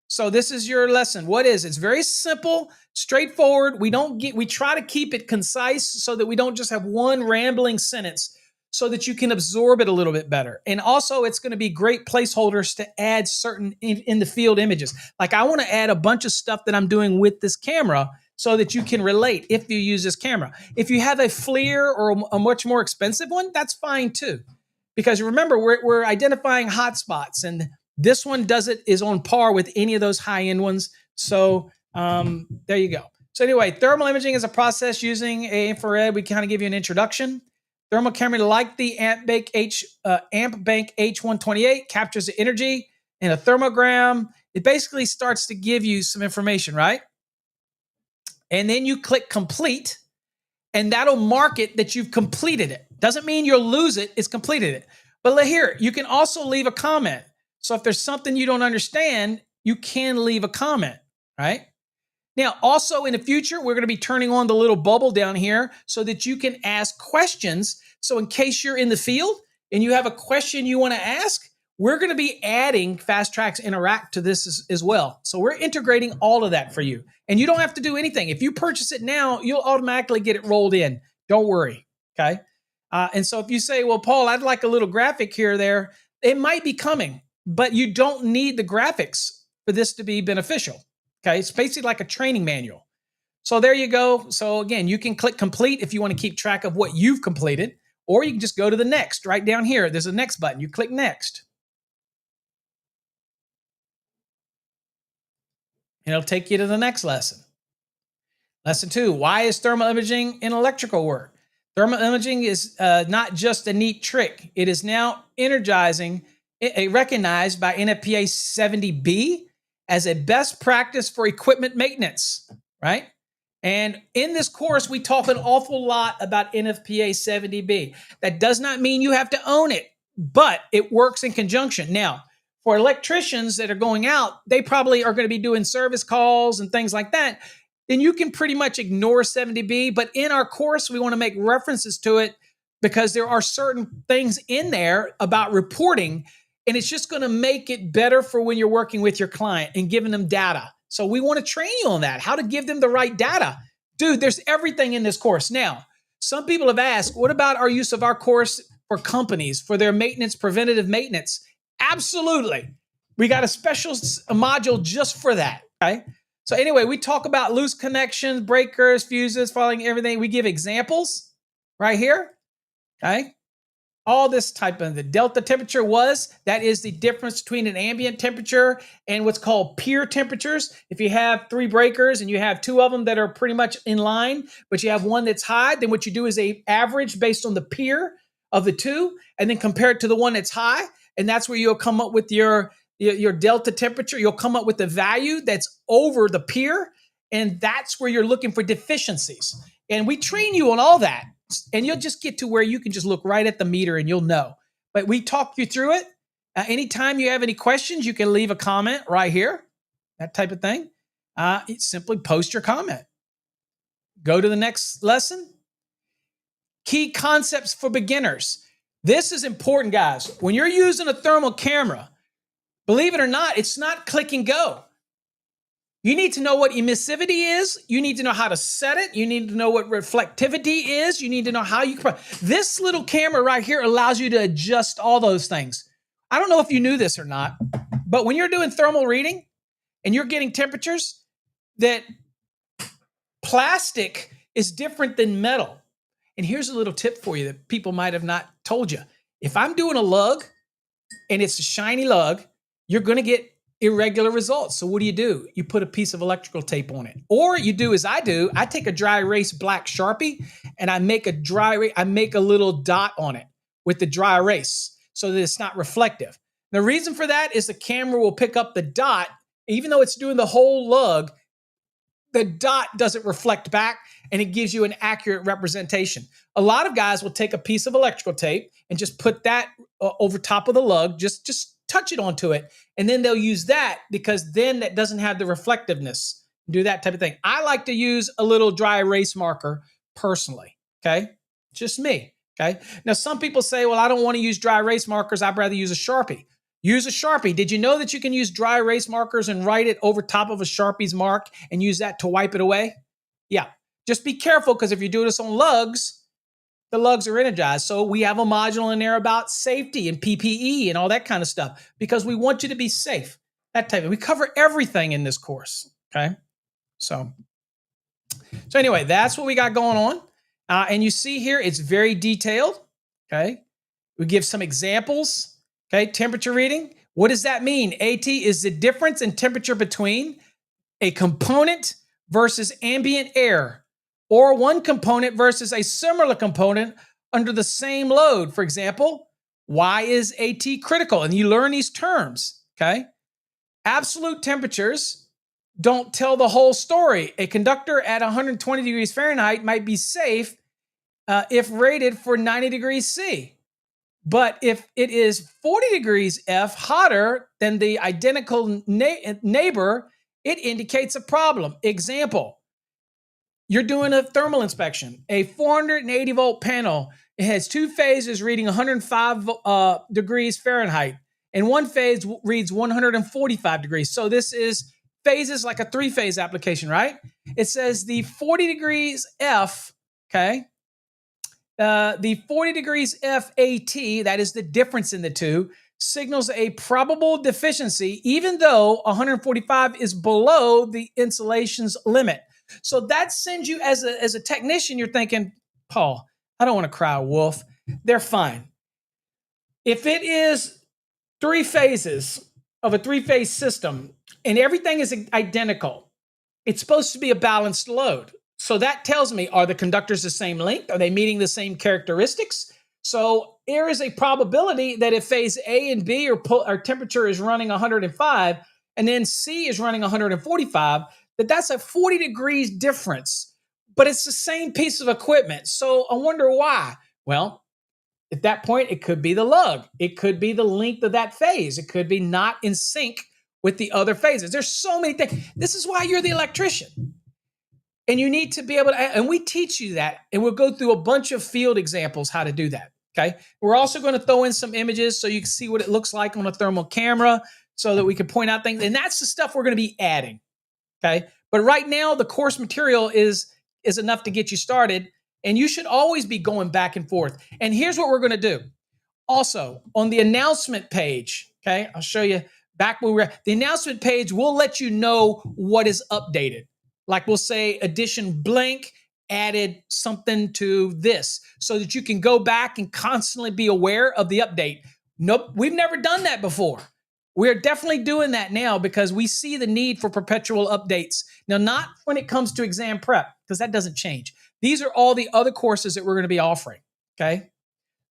So this is your lesson. What is it? It's very simple, straightforward. We try to keep it concise so that we don't just have one rambling sentence, so that you can absorb it a little bit better. And also, it's going to be great placeholders to add certain in the field images. Like I want to add a bunch of stuff that I'm doing with this camera so that you can relate if you use this camera. If you have a FLIR or a much more expensive one, that's fine too. Because remember, we're identifying hotspots, and this one is on par with any of those high-end ones. So there you go. So anyway, thermal imaging is a process using infrared. We kind of give you an introduction. Thermal camera, like the AmpBank H128, captures the energy in a thermogram. It basically starts to give you some information, right? And then you click complete, and that'll mark it that you've completed it. Doesn't mean you'll lose it. It's completed it. But here, you can also leave a comment. So if there's something you don't understand, you can leave a comment, right? Now, also in the future, we're going to be turning on the little bubble down here so that you can ask questions. So in case you're in the field and you have a question you want to ask, we're going to be adding Fast Tracks Interact to this as well. So we're integrating all of that for you. And you don't have to do anything. If you purchase it now, you'll automatically get it rolled in. Don't worry, okay? And so if you say, well, Paul, I'd like a little graphic here or there, it might be coming, but you don't need the graphics for this to be beneficial. Okay, it's basically like a training manual. So there you go. So again, you can click complete if you want to keep track of what you've completed, or you can just go to the next right down here. There's a next button. You click next. And it'll take you to the next lesson. Lesson 2, why is thermal imaging in electrical work? Thermal imaging is not just a neat trick. It is now recognized by NFPA 70B as a best practice for equipment maintenance, right? And in this course, we talk an awful lot about NFPA 70B. That does not mean you have to own it, but it works in conjunction. Now, for electricians that are going out, they probably are going to be doing service calls and things like that. Then you can pretty much ignore 70B. But in our course, we want to make references to it because there are certain things in there about reporting, and it's just going to make it better for when you're working with your client and giving them data. So we want to train you on that, how to give them the right data. Dude, there's everything in this course. Now, some people have asked, what about our use of our course for companies, for their maintenance, preventative maintenance? Absolutely. We got a special module just for that, okay? So anyway, we talk about loose connections, breakers, fuses, falling, everything. We give examples right here, okay? All this type of the delta temperature that is the difference between an ambient temperature and what's called peer temperatures. If you have 3 breakers and you have 2 of them that are pretty much in line, but you have one that's high, then what you do is a average based on the peer of the 2 and then compare it to the one that's high. And that's where you'll come up with your delta temperature. You'll come up with the value that's over the peer. And that's where you're looking for deficiencies. And we train you on all that. And you'll just get to where you can just look right at the meter and you'll know. But we talk you through it. Anytime you have any questions, you can leave a comment right here, that type of thing. Simply post your comment. Go to the next lesson. Key concepts for beginners. This is important, guys. When you're using a thermal camera, believe it or not, it's not click and go. You need to know what emissivity is. You need to know how to set it. You need to know what reflectivity is. You need to know how you... This little camera right here allows you to adjust all those things. I don't know if you knew this or not, but when you're doing thermal reading and you're getting temperatures, that plastic is different than metal. And here's a little tip for you that people might have not told you. If I'm doing a lug and it's a shiny lug, you're going to get irregular results. So what do? You put a piece of electrical tape on it. Or you do as I do. I take a dry erase black Sharpie and I make a little dot on it with the dry erase so that it's not reflective. The reason for that is the camera will pick up the dot, even though it's doing the whole lug, the dot doesn't reflect back and it gives you an accurate representation. A lot of guys will take a piece of electrical tape and just put that over top of the lug, just touch it onto it, and then they'll use that because then that doesn't have the reflectiveness. Do that type of thing. I like to use a little dry erase marker personally, okay? Just me, okay? Now, some people say, well, I don't want to use dry erase markers. I'd rather use a Sharpie. Use a Sharpie. Did you know that you can use dry erase markers and write it over top of a Sharpie's mark and use that to wipe it away? Yeah. Just be careful because if you do this on lugs, the lugs are energized. So we have a module in there about safety and PPE and all that kind of stuff because we want you to be safe. That type of, we cover everything in this course. Okay. So anyway, that's what we got going on. And you see here, it's very detailed. Okay. We give some examples. Okay. Temperature reading. What does that mean? AT is the difference in temperature between a component versus ambient air, or one component versus a similar component under the same load. For example, why is AT critical? And you learn these terms, okay? Absolute temperatures don't tell the whole story. A conductor at 120 degrees Fahrenheit might be safe if rated for 90 degrees C. But if it is 40 degrees F hotter than the identical neighbor, it indicates a problem. Example, you're doing a thermal inspection, a 480 volt panel. It has 2 phases reading 105 degrees Fahrenheit, and one phase reads 145 degrees. So this is phases like a 3-phase application, right? It says the 40 degrees F, okay? The 40 degrees FAT, that is the difference in the two, signals a probable deficiency, even though 145 is below the insulation's limit. So that sends you, as a technician, you're thinking, Paul, I don't want to cry wolf. They're fine. If it is 3 phases of a 3-phase system, and everything is identical. It's supposed to be a balanced load. So that tells me, are the conductors the same length? Are they meeting the same characteristics? So there is a probability that if phase A and B or temperature is running 105 and then C is running 145, that's a 40 degrees difference, but it's the same piece of equipment. So I wonder why. Well, at that point, it could be the lug. It could be the length of that phase. It could be not in sync with the other phases. There's so many things. This is why you're the electrician. And you need to be able to, and we teach you that, and we'll go through a bunch of field examples how to do that. Okay. We're also going to throw in some images so you can see what it looks like on a thermal camera so that we can point out things. And that's the stuff we're going to be adding. Okay. But right now, the course material is enough to get you started. And you should always be going back and forth. And here's what we're going to do. Also, on the announcement page, okay, I'll show you back where we're at. The announcement page will let you know what is updated. Like we'll say edition blank added something to this so that you can go back and constantly be aware of the update. Nope, we've never done that before. We're definitely doing that now because we see the need for perpetual updates. Now, not when it comes to exam prep, because that doesn't change. These are all the other courses that we're going to be offering, okay?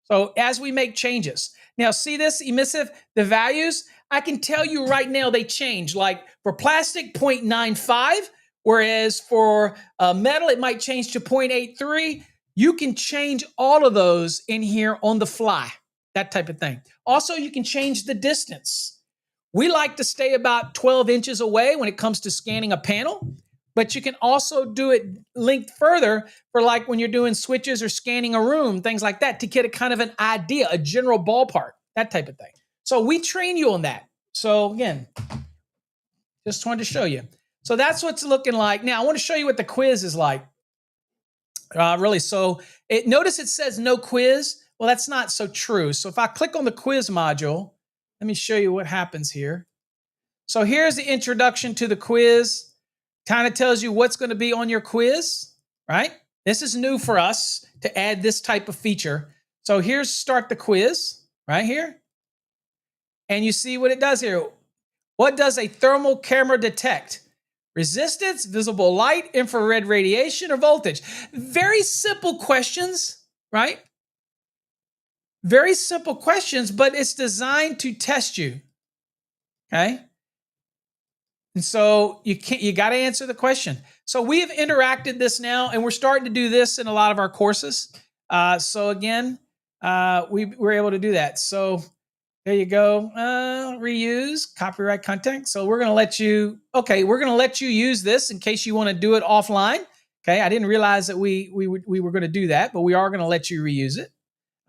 So as we make changes. Now, see this emissive, the values? I can tell you right now they change. Like for plastic, 0.95, whereas for metal, it might change to 0.83. You can change all of those in here on the fly, that type of thing. Also, you can change the distance. We like to stay about 12 inches away when it comes to scanning a panel, but you can also do it linked further for like when you're doing switches or scanning a room, things like that, to get a kind of an idea, a general ballpark, that type of thing. So we train you on that. So again, just wanted to show you. So that's what's looking like. Now I want to show you what the quiz is like. Really, so notice it says no quiz. Well, that's not so true. So if I click on the quiz module, let me show you what happens here. So here's the introduction to the quiz. Kind of tells you what's going to be on your quiz, right? This is new for us to add this type of feature. So here's start the quiz right here. And you see what it does here. What does a thermal camera detect? Resistance, visible light, infrared radiation, or voltage? Very simple questions, right? Very simple questions, but it's designed to test you. Okay. And so you got to answer the question. So we have interacted this now, and we're starting to do this in a lot of our courses. So again, we're able to do that. So there you go. Reuse copyright content. So we're going to let you. Okay, we're going to let you use this in case you want to do it offline. Okay, I didn't realize that we were going to do that, but we are going to let you reuse it.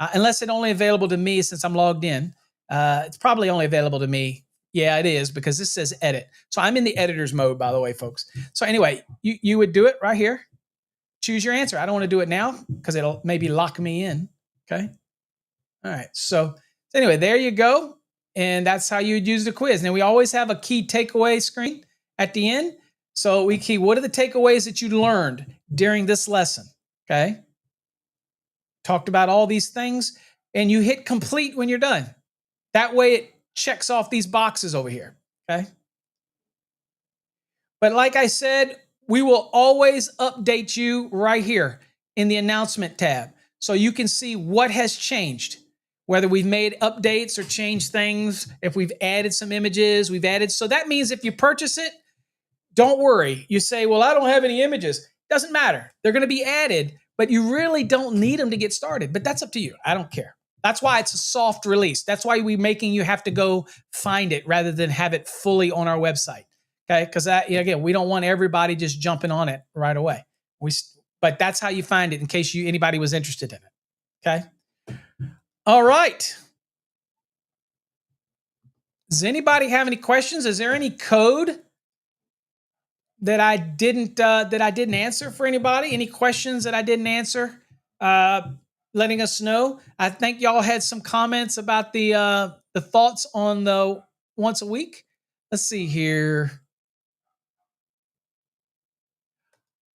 Unless it's only available to me since I'm logged in. It's probably only available to me. Yeah, it is because this says edit. So I'm in the editor's mode, by the way, folks. So anyway, you would do it right here. Choose your answer. I don't want to do it now because it'll maybe lock me in. Okay. All right. So anyway, there you go. And that's how you would use the quiz. Now we always have a key takeaway screen at the end. So we key, what are the takeaways that you learned during this lesson? Okay. Talked about all these things, and you hit complete when you're done. That way it checks off these boxes over here, okay? But like I said, we will always update you right here in the announcement tab so you can see what has changed, whether we've made updates or changed things, if we've added some images, so that means if you purchase it, don't worry. You say, well, I don't have any images. Doesn't matter. They're going to be added, but you really don't need them to get started. But that's up to you. I don't care. That's why it's a soft release. That's why we're making you have to go find it rather than have it fully on our website. Okay, because again, we don't want everybody just jumping on it right away. But that's how you find it in case anybody was interested in it. Okay. All right. Does anybody have any questions? Is there any code that I didn't answer for anybody? Any questions that I didn't answer? Letting us know. I think y'all had some comments about the thoughts on the once a week. Let's see here.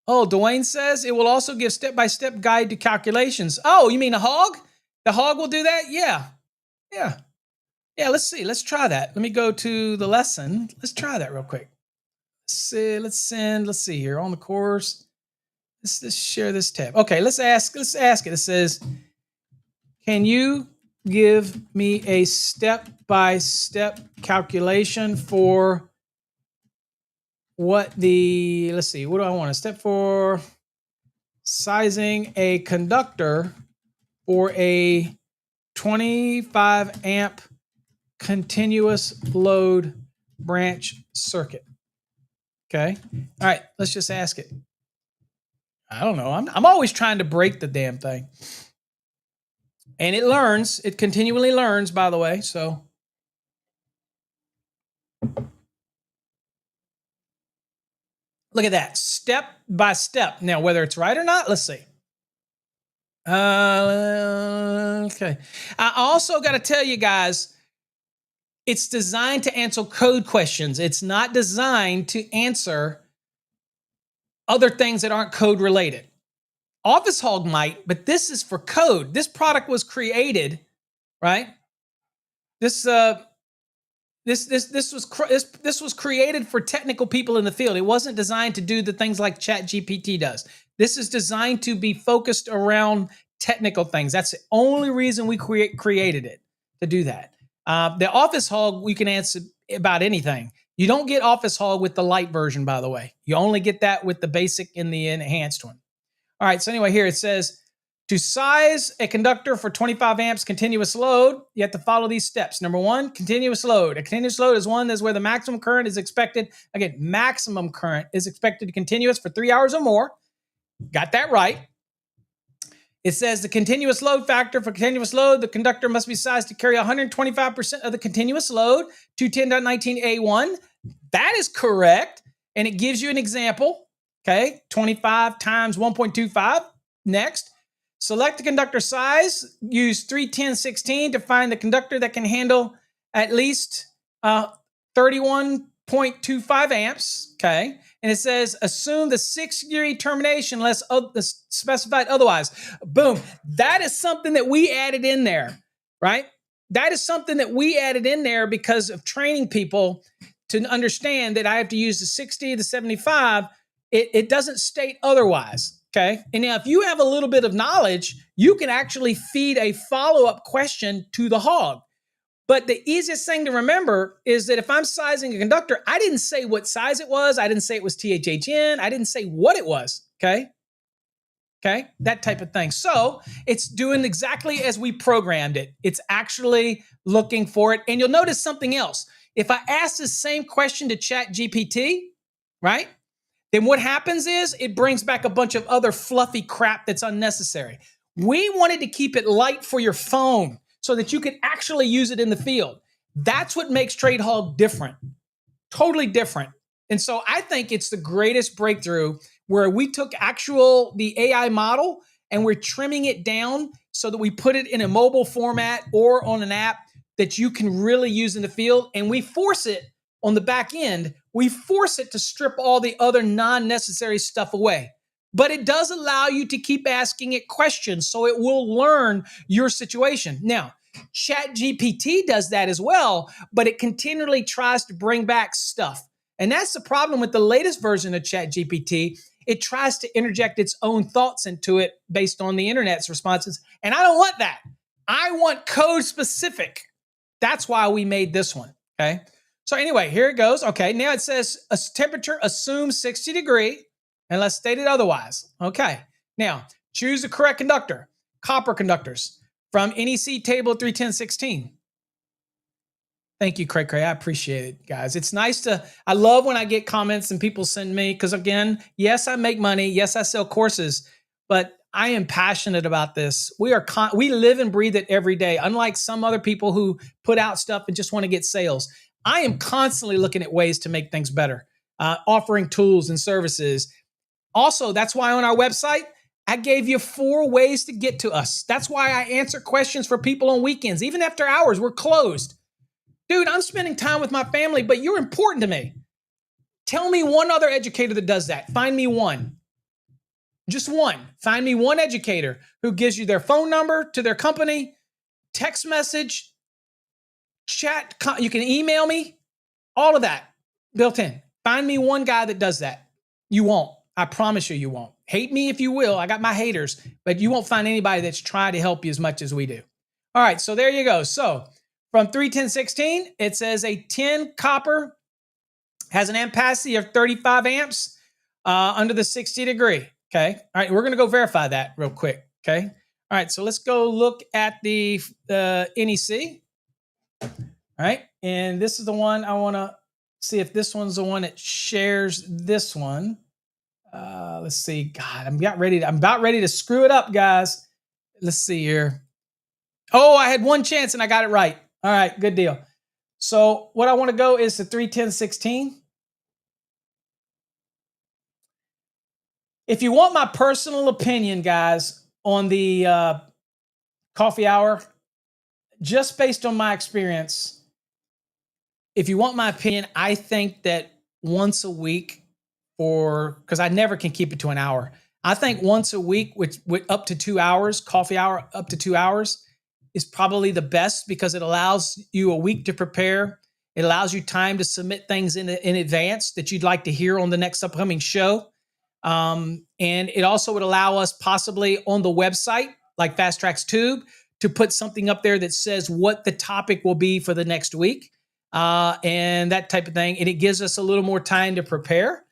Oh, Dwayne says it will also give step-by-step guide to calculations. Oh, you mean a hog? The hog will do that? Yeah. Yeah, let's see. Let's try that. Let me go to the lesson. Let's try that real quick. Let's see here on the course. Let's share this tab. Okay, let's ask it. It says, can you give me a step-by-step calculation for what do I want? A step for sizing a conductor for a 25 amp continuous load branch circuit. Okay. All right. Let's just ask it. I don't know. I'm always trying to break the damn thing. And it learns. It continually learns, by the way. So look at that. Step by step. Now, whether it's right or not, let's see. Okay. I also got to tell you guys, it's designed to answer code questions. It's not designed to answer other things that aren't code related. Office Hog might, but this is for code. This product was created, right? This was created for technical people in the field. It wasn't designed to do the things like ChatGPT does. This is designed to be focused around technical things. That's the only reason we created it, to do that. The Office Hog, we can answer about anything. You don't get Office Hog with the light version, by the way. You only get that with the basic and the enhanced one. All right, so anyway, here it says, to size a conductor for 25 amps continuous load, you have to follow these steps. Number one, continuous load. A continuous load is one that's where the maximum current is expected. Again, maximum current is expected to continuous for 3 hours or more. Got that right. It says the continuous load factor for continuous load, the conductor must be sized to carry 125% of the continuous load, 210.19A1. That is correct. And it gives you an example. Okay, 25 times 1.25. Next, select the conductor size. Use 31016 to find the conductor that can handle at least 31.25 amps. Okay, and it says assume the 6-degree termination unless specified otherwise. Boom. That is something that we added in there, right? That is something that we added in there because of training people to understand that I have to use the 60, the 75. It doesn't state otherwise, okay? And now if you have a little bit of knowledge, you can actually feed a follow-up question to the hog. But the easiest thing to remember is that if I'm sizing a conductor, I didn't say what size it was. I didn't say it was THHN. I didn't say what it was, okay? Okay, that type of thing. So it's doing exactly as we programmed it. It's actually looking for it. And you'll notice something else. If I ask the same question to ChatGPT, right? Then what happens is it brings back a bunch of other fluffy crap that's unnecessary. We wanted to keep it light for your phone so that you could actually use it in the field. That's what makes Trade Hog different, totally different. And so I think it's the greatest breakthrough where we took the AI model and we're trimming it down so that we put it in a mobile format or on an app that you can really use in the field. And we force it on the back end, we force it to strip all the other non-necessary stuff away. But it does allow you to keep asking it questions so it will learn your situation. Now, ChatGPT does that as well, but it continually tries to bring back stuff. And that's the problem with the latest version of ChatGPT. It tries to interject its own thoughts into it based on the internet's responses. And I don't want that. I want code specific. That's why we made this one, okay? So anyway, here it goes. Okay, now it says a temperature assume 60 degree unless stated otherwise. Okay, now choose the correct conductor. Copper conductors from NEC table 31016. Thank you, Cray. I appreciate it, guys. It's nice I love when I get comments and people send me, because again, yes, I make money. Yes, I sell courses, but I am passionate about this. We live and breathe it every day. Unlike some other people who put out stuff and just want to get sales. I am constantly looking at ways to make things better, offering tools and services. Also, that's why on our website, I gave you 4 ways to get to us. That's why I answer questions for people on weekends. Even after hours, we're closed. Dude, I'm spending time with my family, but you're important to me. Tell me one other educator that does that. Find me one. Just one. Find me one educator who gives you their phone number to their company, text message, chat, you can email me, all of that built in. Find me one guy that does that. You won't. I promise you, you won't. Hate me if you will. I got my haters, but you won't find anybody that's trying to help you as much as we do. All right, so there you go. So from 31016, it says a 10 copper has an ampacity of 35 amps under the 60 degree. Okay. All right, we're going to go verify that real quick. Okay. All right, so let's go look at the NEC. All right, and this is the one I want to see if this one's the one that shares this one. Let's see. God, I'm about ready to screw it up, guys. Let's see here. Oh, I had one chance and I got it right. All right, good deal. So what I want to go is to 31016. If you want my personal opinion, guys, on the coffee hour, just based on my experience, if you want my opinion, I think that once a week, because I never can keep it to an hour. I think once a week with up to 2 hours, coffee hour up to 2 hours is probably the best because it allows you a week to prepare. It allows you time to submit things in advance that you'd like to hear on the next upcoming show. And it also would allow us possibly on the website, like Fast Tracks Tube, to put something up there that says what the topic will be for the next week and that type of thing. And it gives us a little more time to prepare.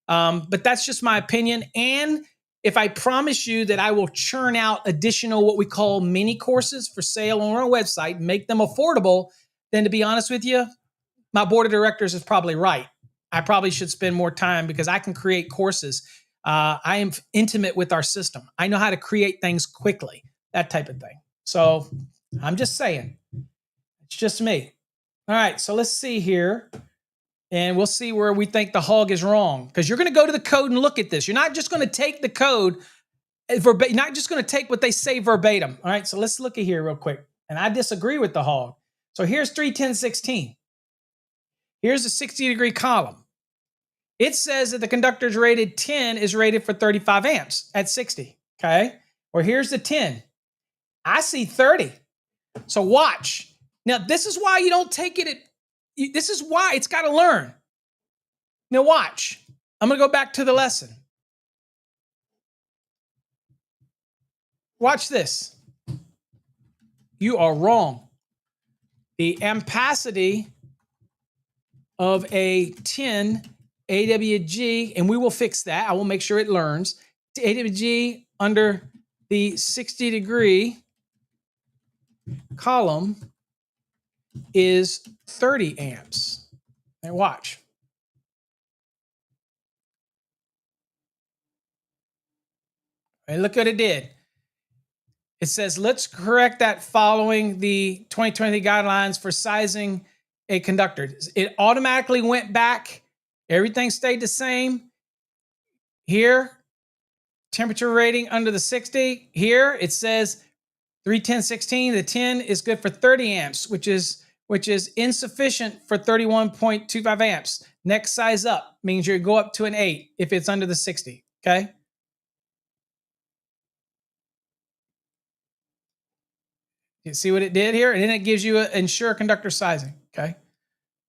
But that's just my opinion. And if I promise you that I will churn out additional what we call mini courses for sale on our website, make them affordable, then to be honest with you, my board of directors is probably right. I probably should spend more time because I can create courses. I am intimate with our system. I know how to create things quickly, that type of thing. So I'm just saying, it's just me. All right, so let's see here. And we'll see where we think the hog is wrong. Because you're going to go to the code and look at this. You're not just going to take the code, you're not just going to take what they say verbatim. All right, so let's look at here real quick. And I disagree with the hog. So here's 31016. Here's the 60-degree column. It says that the conductor's rated 10 is rated for 35 amps at 60, okay? Or here's the 10. I see 30. So watch. Now, this is why you don't take it at this is why it's got to learn. Now watch. I'm going to go back to the lesson. Watch this. You are wrong. The ampacity of a 10 AWG, and we will fix that. I will make sure it learns. AWG under the 60-degree column is 30 amps. Now watch. And look what it did. It says, let's correct that following the 2020 guidelines for sizing a conductor. It automatically went back. Everything stayed the same. Here, temperature rating under the 60. Here, it says 31016. The 10 is good for 30 amps, which is insufficient for 31.25 amps. Next size up means you go up to an 8 if it's under the 60, okay? You see what it did here? And then it gives you an ensure conductor sizing, okay?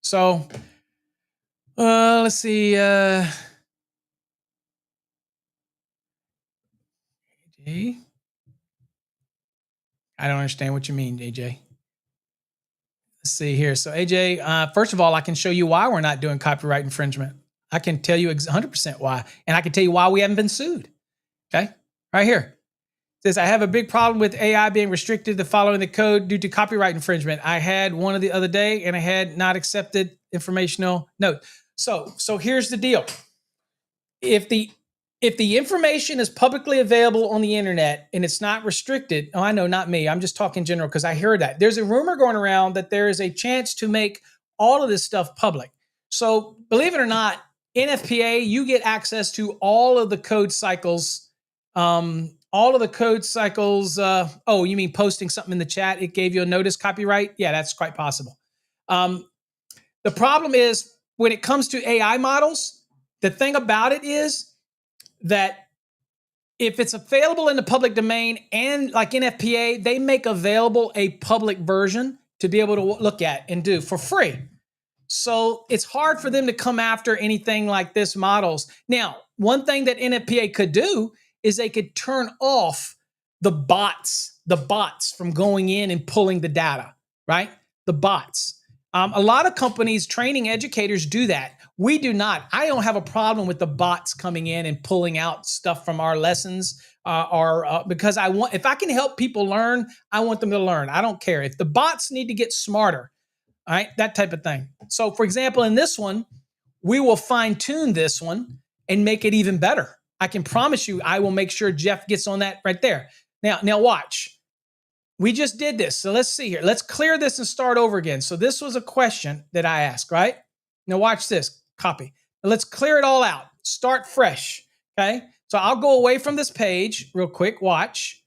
So, let's see. I don't understand what you mean, AJ. Let's see here. So, AJ, first of all, I can show you why we're not doing copyright infringement. I can tell you 100% why. And I can tell you why we haven't been sued, okay? Right here. It says, I have a big problem with AI being restricted to following the code due to copyright infringement. I had one of the other day and I had not accepted informational note. So here's the deal. If the information is publicly available on the internet and it's not restricted, oh, I know, not me. I'm just talking general because I hear that. There's a rumor going around that there is a chance to make all of this stuff public. So believe it or not, NFPA, you get access to all of the code cycles. All of the code cycles. Oh, you mean posting something in the chat? It gave you a notice copyright? Yeah, that's quite possible. The problem is when it comes to AI models, the thing about it is that if it's available in the public domain and like NFPA, they make available a public version to be able to look at and do for free. So it's hard for them to come after anything like this models. Now, one thing that NFPA could do is they could turn off the bots from going in and pulling the data, right? The bots. A lot of companies, training educators do that. We do not. I don't have a problem with the bots coming in and pulling out stuff from our lessons, because if I can help people learn, I want them to learn. I don't care if the bots need to get smarter. All right, that type of thing. So, for example, in this one, we will fine tune this one and make it even better. I can promise you, I will make sure Jeff gets on that right there. Now watch. We just did this. So let's see here. Let's clear this and start over again. So this was a question that I asked, right? Now watch this. Copy. Now let's clear it all out. Start fresh. Okay. So I'll go away from this page real quick. Watch.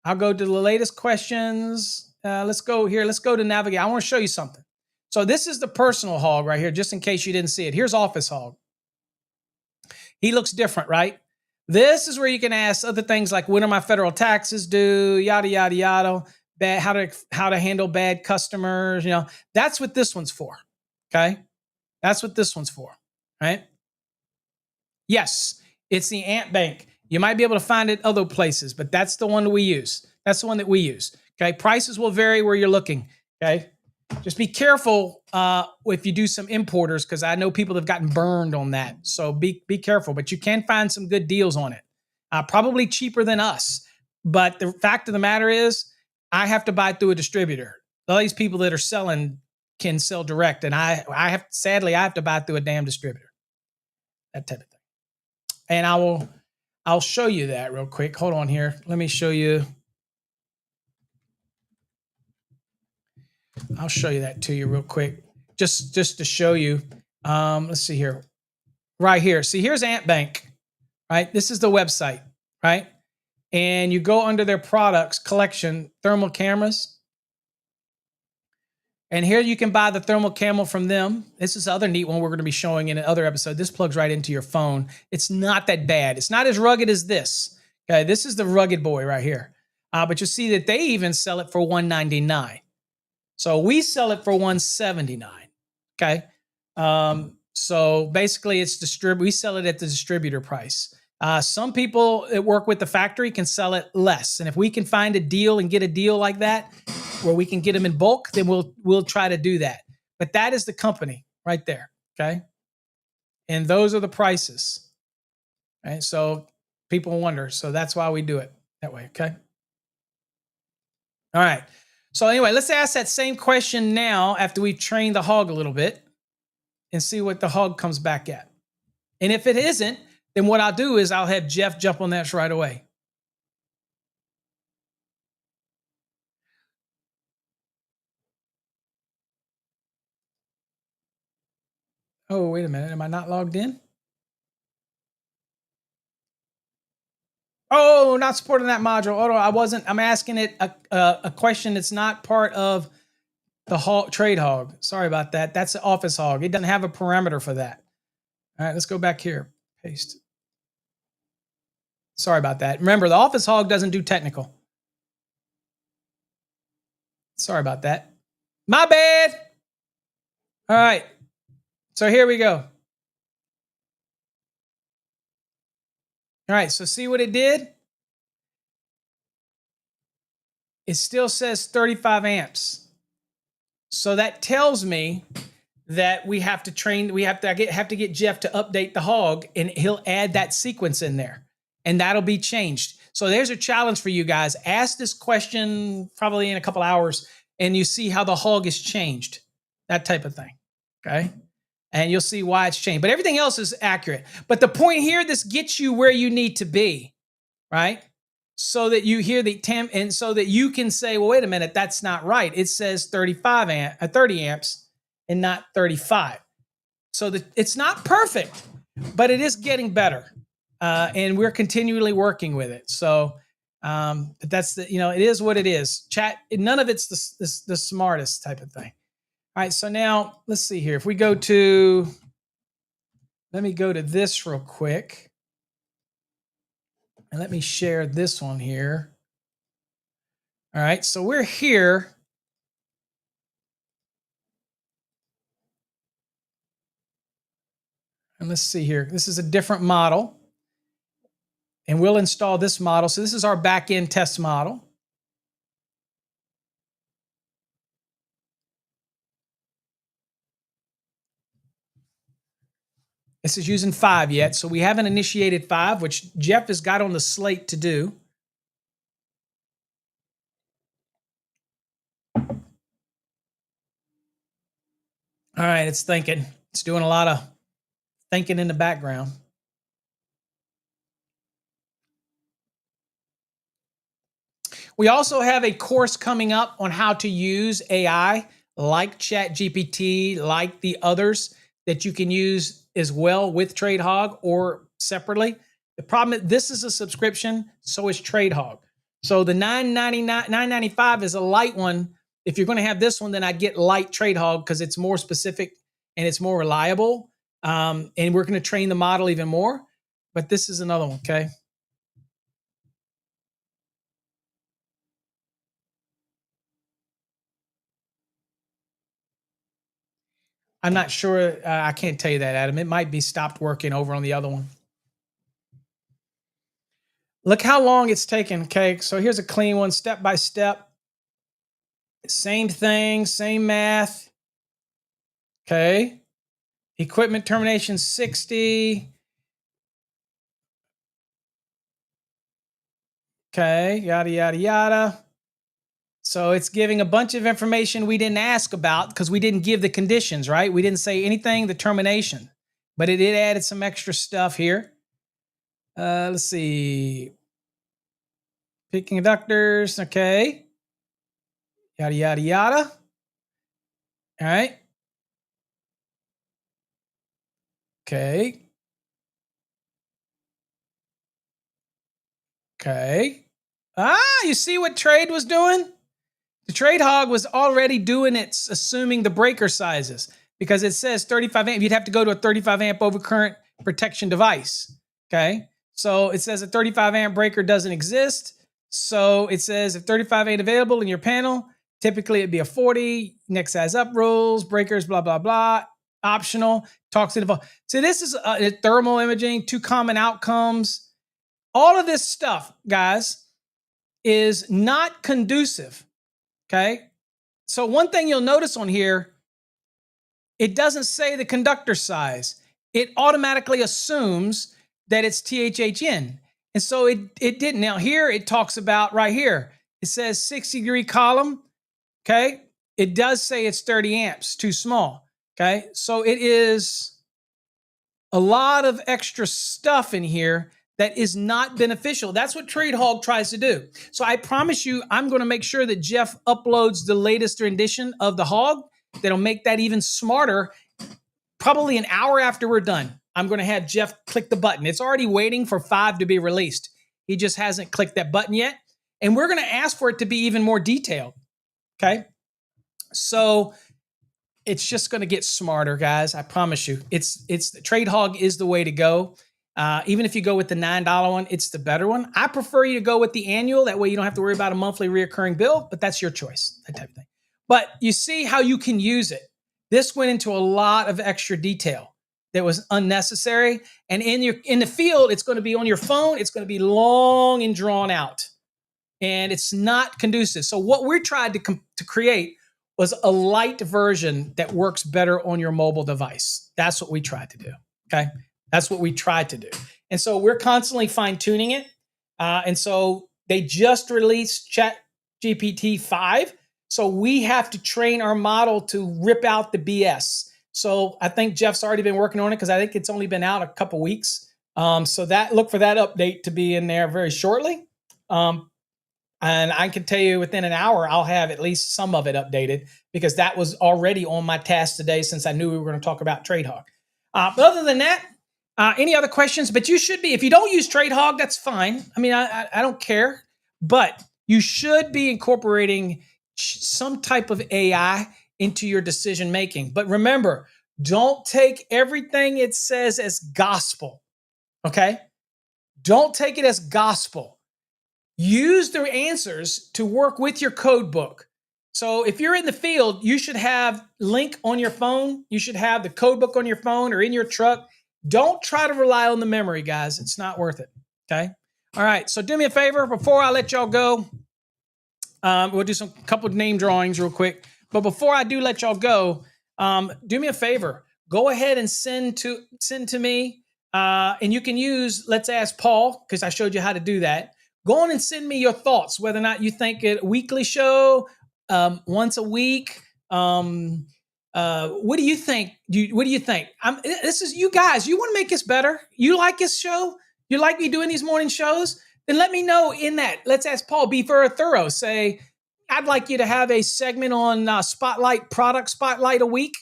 I'll go to the latest questions. Let's go here. Let's go to navigate. I want to show you something. So this is the personal hog right here, just in case you didn't see it. Here's office hog. He looks different, right? This is where you can ask other things like, when are my federal taxes due? Yada, yada, yada. How to handle bad customers. You know, that's what this one's for. Okay. That's what this one's for. Right. Yes, it's the Ant Bank. You might be able to find it other places, but that's the one that we use. That's the one that we use. Okay. Prices will vary where you're looking. Okay. Just be careful if you do some importers, because I know people have gotten burned on that. So be careful, but you can find some good deals on it. Probably cheaper than us. But the fact of the matter is, I have to buy through a distributor. All these people that are selling can sell direct, and I have to buy through a damn distributor. That type of thing. And I'll show you that real quick. Hold on here. Let me show you. I'll show you that to you real quick, just to show you. Let's see here, right here. See, here's Ant Bank, right? This is the website, right? And you go under their products collection, thermal cameras. And here you can buy the thermal camera from them. This is the other neat one we're going to be showing in another episode. This plugs right into your phone. It's not that bad. It's not as rugged as this. Okay, this is the rugged boy right here. But you see that they even sell it for $199. So we sell it for $179. Okay. So basically we sell it at the distributor price. Some people that work with the factory can sell it less. And if we can find a deal and get a deal like that where we can get them in bulk, then we'll try to do that. But that is the company right there. Okay. And those are the prices. Right. So people wonder. So that's why we do it that way. Okay. All right. So anyway, let's ask that same question now after we've trained the hog a little bit and see what the hog comes back at. And if it isn't, then what I'll do is I'll have Jeff jump on that right away. Oh, wait a minute. Am I not logged in? Oh, not supporting that module. Oh, no, I wasn't. I'm asking it a question that's not part of the trade hog. Sorry about that. That's the office hog. It doesn't have a parameter for that. All right, let's go back here. Paste. Sorry about that. Remember, the office hog doesn't do technical. Sorry about that. My bad. All right. So here we go. All right. So see what it did? It still says 35 amps. So that tells me that we have to get Jeff to update the hog, and he'll add that sequence in there, and that'll be changed. So there's a challenge for you guys. Ask this question probably in a couple hours, and you see how the hog is changed, that type of thing. Okay. And you'll see why it's changed, but everything else is accurate. But the point here, this gets you where you need to be, right? So that you hear the temp, and so that you can say, well, wait a minute, that's not right. It says 30 amps and not 35. So it's not perfect, but it is getting better. And we're continually working with it. So that's it is what it is. Chat, none of it's the smartest type of thing. All right, so now let's see here. If we let me go to this real quick. And let me share this one here. All right, so we're here. And let's see here. This is a different model. And we'll install this model. So this is our back-end test model. This is using 5 yet, so we haven't initiated 5, which Jeff has got on the slate to do. All right, it's thinking. It's doing a lot of thinking in the background. We also have a course coming up on how to use AI like ChatGPT, like the others that you can use as well with TradeHog or separately. The problem is this is a subscription, so is TradeHog. So the $9.95 is a light one. If you're going to have this one, then I'd get light TradeHog because it's more specific and it's more reliable. And we're going to train the model even more. But this is another one, okay? I'm not sure. I can't tell you that, Adam. It might be stopped working over on the other one. Look how long it's taken. Okay, so here's a clean one, step by step. Same thing, same math. Okay. Equipment termination 60. Okay, yada, yada, yada. So it's giving a bunch of information we didn't ask about because we didn't give the conditions, right? We didn't say anything, the termination, but it did added some extra stuff here. Let's see. Picking conductors, okay. Yada, yada, yada. All right. Okay. Okay. You see what trade was doing? The trade hog was already doing it, assuming the breaker sizes because it says 35 amp. You'd have to go to a 35 amp overcurrent protection device. Okay. So it says a 35 amp breaker doesn't exist. So it says if 35 ain't available in your panel, typically it'd be a 40. Next size up rules, breakers, blah, blah, blah. Optional. Talks to the. So this is thermal imaging, 2 common outcomes. All of this stuff, guys, is not conducive. Okay. So one thing you'll notice on here, it doesn't say the conductor size. It automatically assumes that it's THHN. And so it didn't. Now here it talks about right here. It says 60-degree column. Okay. It does say it's 30 amps, too small. Okay. So it is a lot of extra stuff in here that is not beneficial. That's what TradeHog tries to do. So I promise you, I'm going to make sure that Jeff uploads the latest rendition of the hog that'll make that even smarter. Probably an hour after we're done, I'm going to have Jeff click the button. It's already waiting for 5 to be released. He just hasn't clicked that button yet. And we're going to ask for it to be even more detailed. Okay. So it's just going to get smarter, guys. I promise you. It's TradeHog is the way to go. Even if you go with the $9 one, it's the better one. I prefer you to go with the annual. That way you don't have to worry about a monthly reoccurring bill, but that's your choice, that type of thing. But you see how you can use it. This went into a lot of extra detail that was unnecessary. And in the field, it's going to be on your phone. It's going to be long and drawn out. And it's not conducive. So what we tried to create was a light version that works better on your mobile device. That's what we tried to do. Okay. That's what we tried to do. And so we're constantly fine tuning it. And so they just released ChatGPT 5. So we have to train our model to rip out the BS. So I think Jeff's already been working on it because I think it's only been out a couple weeks. So look for that update to be in there very shortly. And I can tell you within an hour, I'll have at least some of it updated because that was already on my task today since I knew we were going to talk about TradeHog. But other than that, any other questions? But you should be, if you don't use TradeHog, that's fine. I mean, I don't care, but you should be incorporating some type of AI into your decision making. But remember, don't take everything it says as gospel. Okay? Don't take it as gospel. Use the answers to work with your code book. So if you're in the field, you should have link on your phone. You should have the code book on your phone or in your truck. Don't try to rely on the memory, guys. It's not worth it. Okay. All right. So do me a favor before I let y'all go. We'll do some couple of name drawings real quick. But before I do let y'all go, do me a favor. Go ahead and send to me. And you can use Let's Ask Paul, because I showed you how to do that. Go on and send me your thoughts, whether or not you think a weekly show, once a week. What do you think? What do you think? This is you guys. You want to make this better? You like this show? You like me doing these morning shows? Then let me know in that. Let's Ask Paul. Be very thorough. Say, I'd like you to have a segment on product spotlight a week,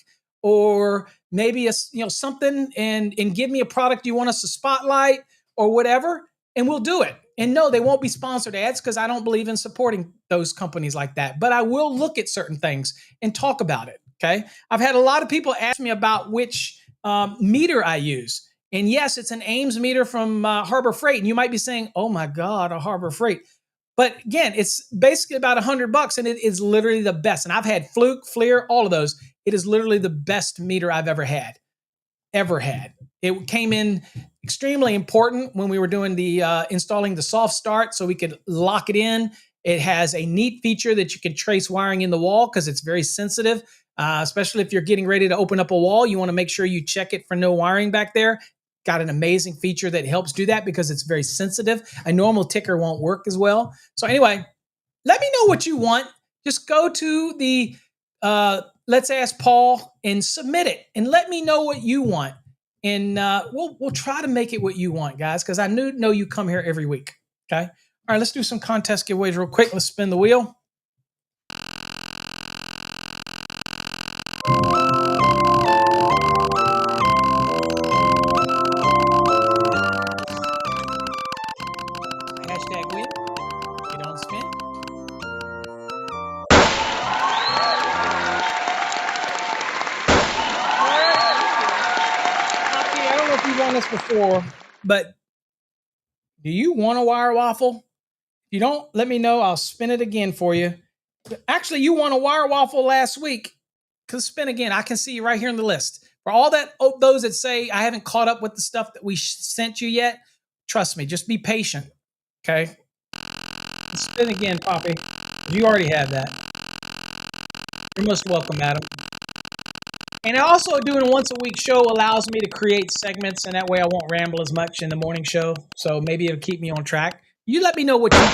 or maybe something, and give me a product you want us to spotlight or whatever, and we'll do it. And no, they won't be sponsored ads because I don't believe in supporting those companies like that. But I will look at certain things and talk about it. Okay. I've had a lot of people ask me about which meter I use. And yes, it's an Ames meter from Harbor Freight. And you might be saying, oh my God, a Harbor Freight. But again, it's basically about $100 and it is literally the best. And I've had Fluke, FLIR, all of those. It is literally the best meter I've ever had. It came in extremely important when we were doing the installing the soft start so we could lock it in. It has a neat feature that you can trace wiring in the wall because it's very sensitive, especially if you're getting ready to open up a wall. You want to make sure you check it for no wiring back there. Got an amazing feature that helps do that because it's very sensitive. A normal ticker won't work as well. So anyway, let me know what you want. Just go to the Let's Ask Paul and submit it, and let me know what you want. And we'll try to make it what you want, guys, because I know you come here every week. Okay. All right, let's do some contest giveaways real quick. Let's spin the wheel. Hashtag win. Get on spin. I don't know if you've won this before, but do you want a wire waffle? If you don't, let me know. I'll spin it again for you. Actually, you won a wire waffle last week. Because spin again. I can see you right here on the list. For all those that say I haven't caught up with the stuff that we sent you yet, trust me, just be patient. Okay? Spin again, Poppy. You already have that. You're most welcome, Adam. And also doing a once a week show allows me to create segments, and that way I won't ramble as much in the morning show. So maybe it'll keep me on track. You let me know what you...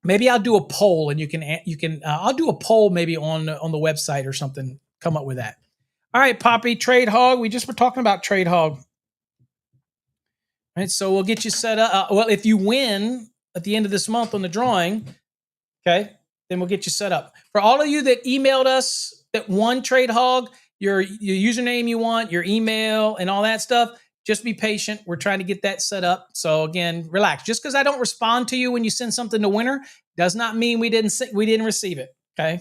Maybe I'll do a poll, and you can. I'll do a poll maybe on the website or something. Come up with that. All right, Poppy, Trade Hog. We just were talking about Trade Hog. All right, so we'll get you set up. Well, if you win at the end of this month on the drawing, okay, then we'll get you set up. For all of you that emailed us that won Trade Hog, your username you want, your email, and all that stuff. Just be patient. We're trying to get that set up. So again, relax. Just because I don't respond to you when you send something to winner does not mean we didn't receive it. Okay.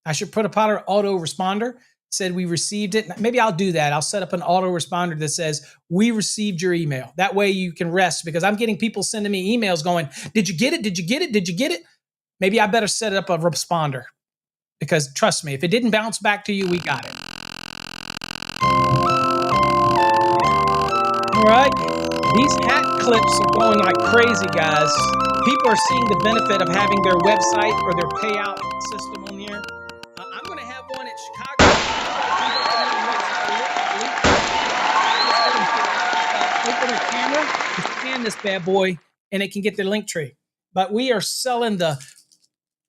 I should put a auto responder. Said we received it. Maybe I'll do that. I'll set up an auto responder that says we received your email. That way you can rest, because I'm getting people sending me emails going, did you get it? Did you get it? Did you get it? Maybe I better set up a responder, because trust me, if it didn't bounce back to you, we got it. All right, these hat clips are going like crazy, guys. People are seeing the benefit of having their website or their payout system on here. I'm going to have one at Chicago. Open a camera, scan this bad boy, and it can get their link tree. But we are selling the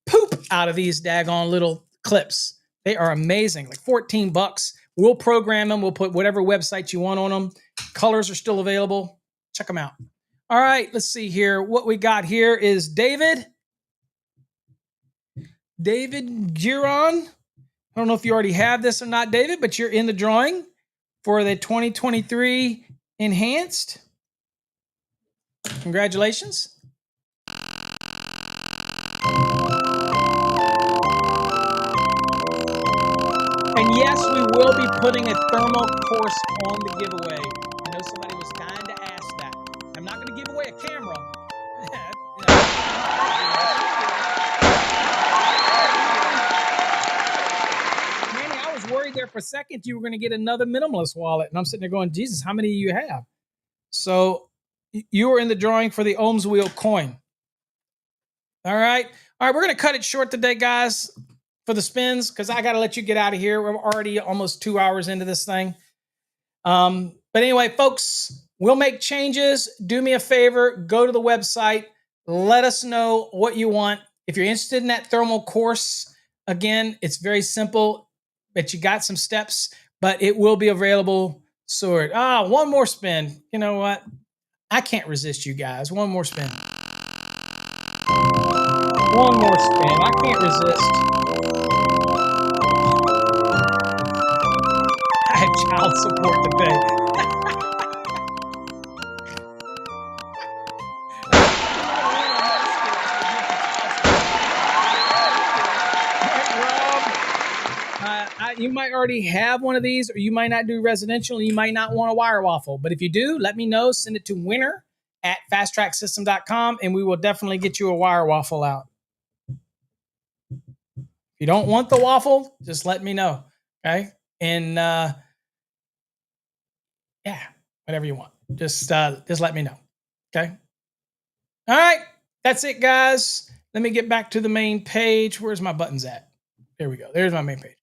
poop out of these daggone little clips. They are amazing, like $14. We'll program them. We'll put whatever website you want on them. Colors are still available. Check them out. All right, let's see here. What we got here is David Giron. I don't know if you already have this or not, David, but you're in the drawing for the 2023 Enhanced. Congratulations. And yes, we will be putting a thermal course on the giveaway. I know somebody was dying to ask that. I'm not going to give away a camera. Manny, I was for a second you were going to get another minimalist wallet. And I'm sitting there going, Jesus, how many do you have? So you were in the drawing for the Ohms wheel coin. All right. All right. We're going to cut it short today, guys, for the spins, because I got to let you get out of here. We're already almost 2 hours into this thing. But anyway, folks, we'll make changes. Do me a favor. Go to the website. Let us know what you want. If you're interested in that thermal course, again, it's very simple, but you got some steps, but it will be available soon. One more spin. You know what? I can't resist you guys. One more spin. One more spin. I can't resist. I have child support to pay. You might already have one of these, or you might not do residential, and you might not want a wire waffle. But if you do, let me know. Send it to winner@fasttracksystem.com, and we will definitely get you a wire waffle out. If you don't want the waffle, just let me know. Okay. And yeah, whatever you want. Just let me know. Okay. All right. That's it, guys. Let me get back to the main page. Where's my buttons at? There we go. There's my main page.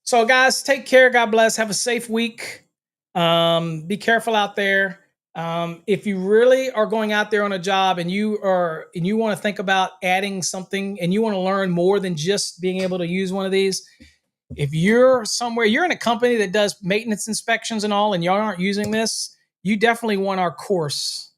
So, guys, take care. God bless. Have a safe week. Be careful out there. If you really are going out there on a job and you want to think about adding something and you want to learn more than just being able to use one of these, if you're somewhere, you're in a company that does maintenance inspections and all, and y'all aren't using this, you definitely want our course.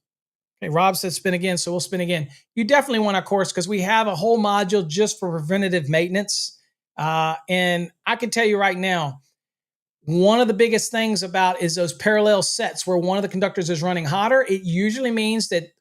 Okay, Rob said spin again, so we'll spin again. You definitely want our course because we have a whole module just for preventative maintenance. And I can tell you right now, one of the biggest things about is those parallel sets where one of the conductors is running hotter. It usually means that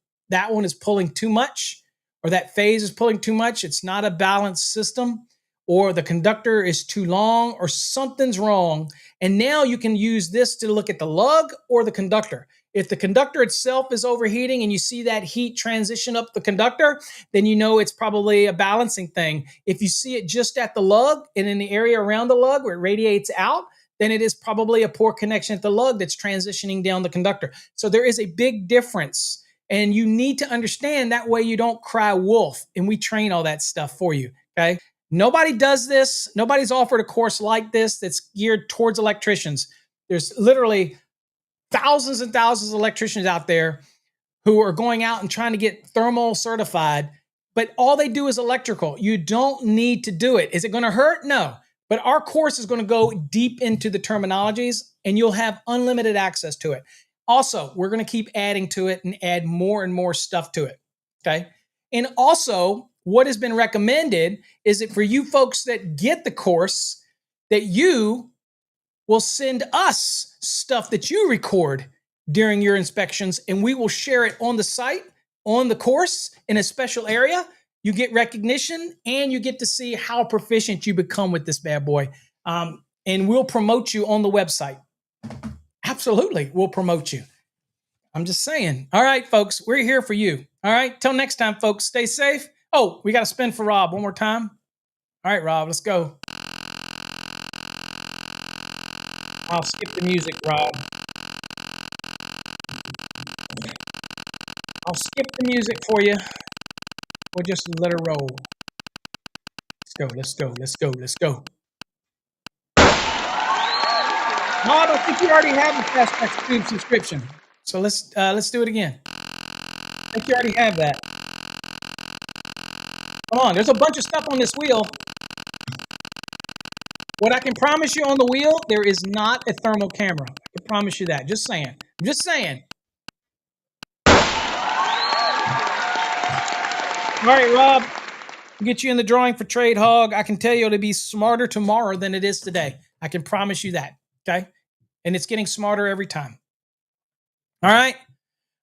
one is pulling too much, or that phase is pulling too much. It's not a balanced system, or the conductor is too long, or something's wrong. And now you can use this to look at the lug or the conductor. If the conductor itself is overheating and you see that heat transition up the conductor, then you know it's probably a balancing thing. If you see it just at the lug and in the area around the lug where it radiates out, then it is probably a poor connection at the lug that's transitioning down the conductor. So there is a big difference, and you need to understand that way you don't cry wolf, and we train all that stuff for you, okay? Nobody does this. Nobody's offered a course like this that's geared towards electricians. There's literally thousands and thousands of electricians out there who are going out and trying to get thermal certified, but all they do is electrical. You don't need to do it. Is it going to hurt? No. But our course is going to go deep into the terminologies, and you'll have unlimited access to it. Also, we're going to keep adding to it and add more and more stuff to it. Okay. And also, what has been recommended is that for you folks that get the course, that you will send us stuff that you record during your inspections, and we will share it on the site, on the course, in a special area. You get recognition, and you get to see how proficient you become with this bad boy. And we'll promote you on the website. Absolutely, we'll promote you. I'm just saying. All right, folks, we're here for you. All right, till next time, folks, stay safe. Oh, we got to spin for Rob one more time. All right, Rob, let's go. I'll skip the music, Rob. I'll skip the music for you. We'll just let her roll. Let's go, let's go, let's go, let's go. No, I don't think you already have the Fast Track Tube subscription. So let's do it again. I think you already have that. Come on, there's a bunch of stuff on this wheel. What I can promise you on the wheel, there is not a thermal camera. I can promise you that. Just saying. I'm just saying. All right, Rob, we'll get you in the drawing for Trade Hog. I can tell you it'll be smarter tomorrow than it is today. I can promise you that, okay? And it's getting smarter every time. All right?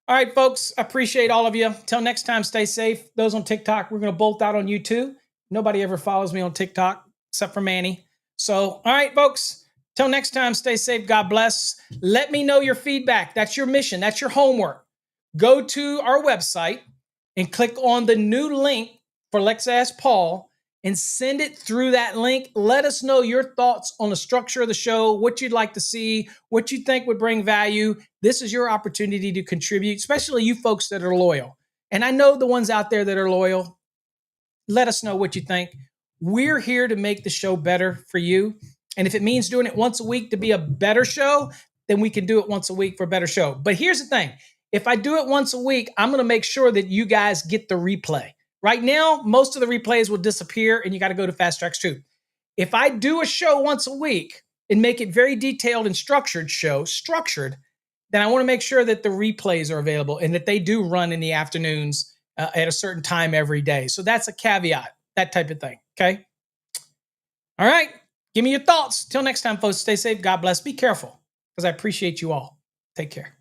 All right, folks, I appreciate all of you. Till next time, stay safe. Those on TikTok, we're going to bolt out on YouTube. Nobody ever follows me on TikTok except for Manny. So, all right, folks, till next time, stay safe. God bless. Let me know your feedback. That's your mission. That's your homework. Go to our website and click on the new link for Let's Ask Paul and send it through that link. Let us know your thoughts on the structure of the show, what you'd like to see, what you think would bring value. This is your opportunity to contribute, especially you folks that are loyal. And I know the ones out there that are loyal. Let us know what you think. We're here to make the show better for you. And if it means doing it once a week to be a better show, then we can do it once a week for a better show. But here's the thing. If I do it once a week, I'm going to make sure that you guys get the replay. Right now, most of the replays will disappear and you got to go to Fast Tracks 2. If I do a show once a week and make it very detailed and structured, then I want to make sure that the replays are available and that they do run in the afternoons at a certain time every day. So that's a caveat, that type of thing. Okay. All right. Give me your thoughts. Till next time, folks, stay safe. God bless. Be careful because I appreciate you all. Take care.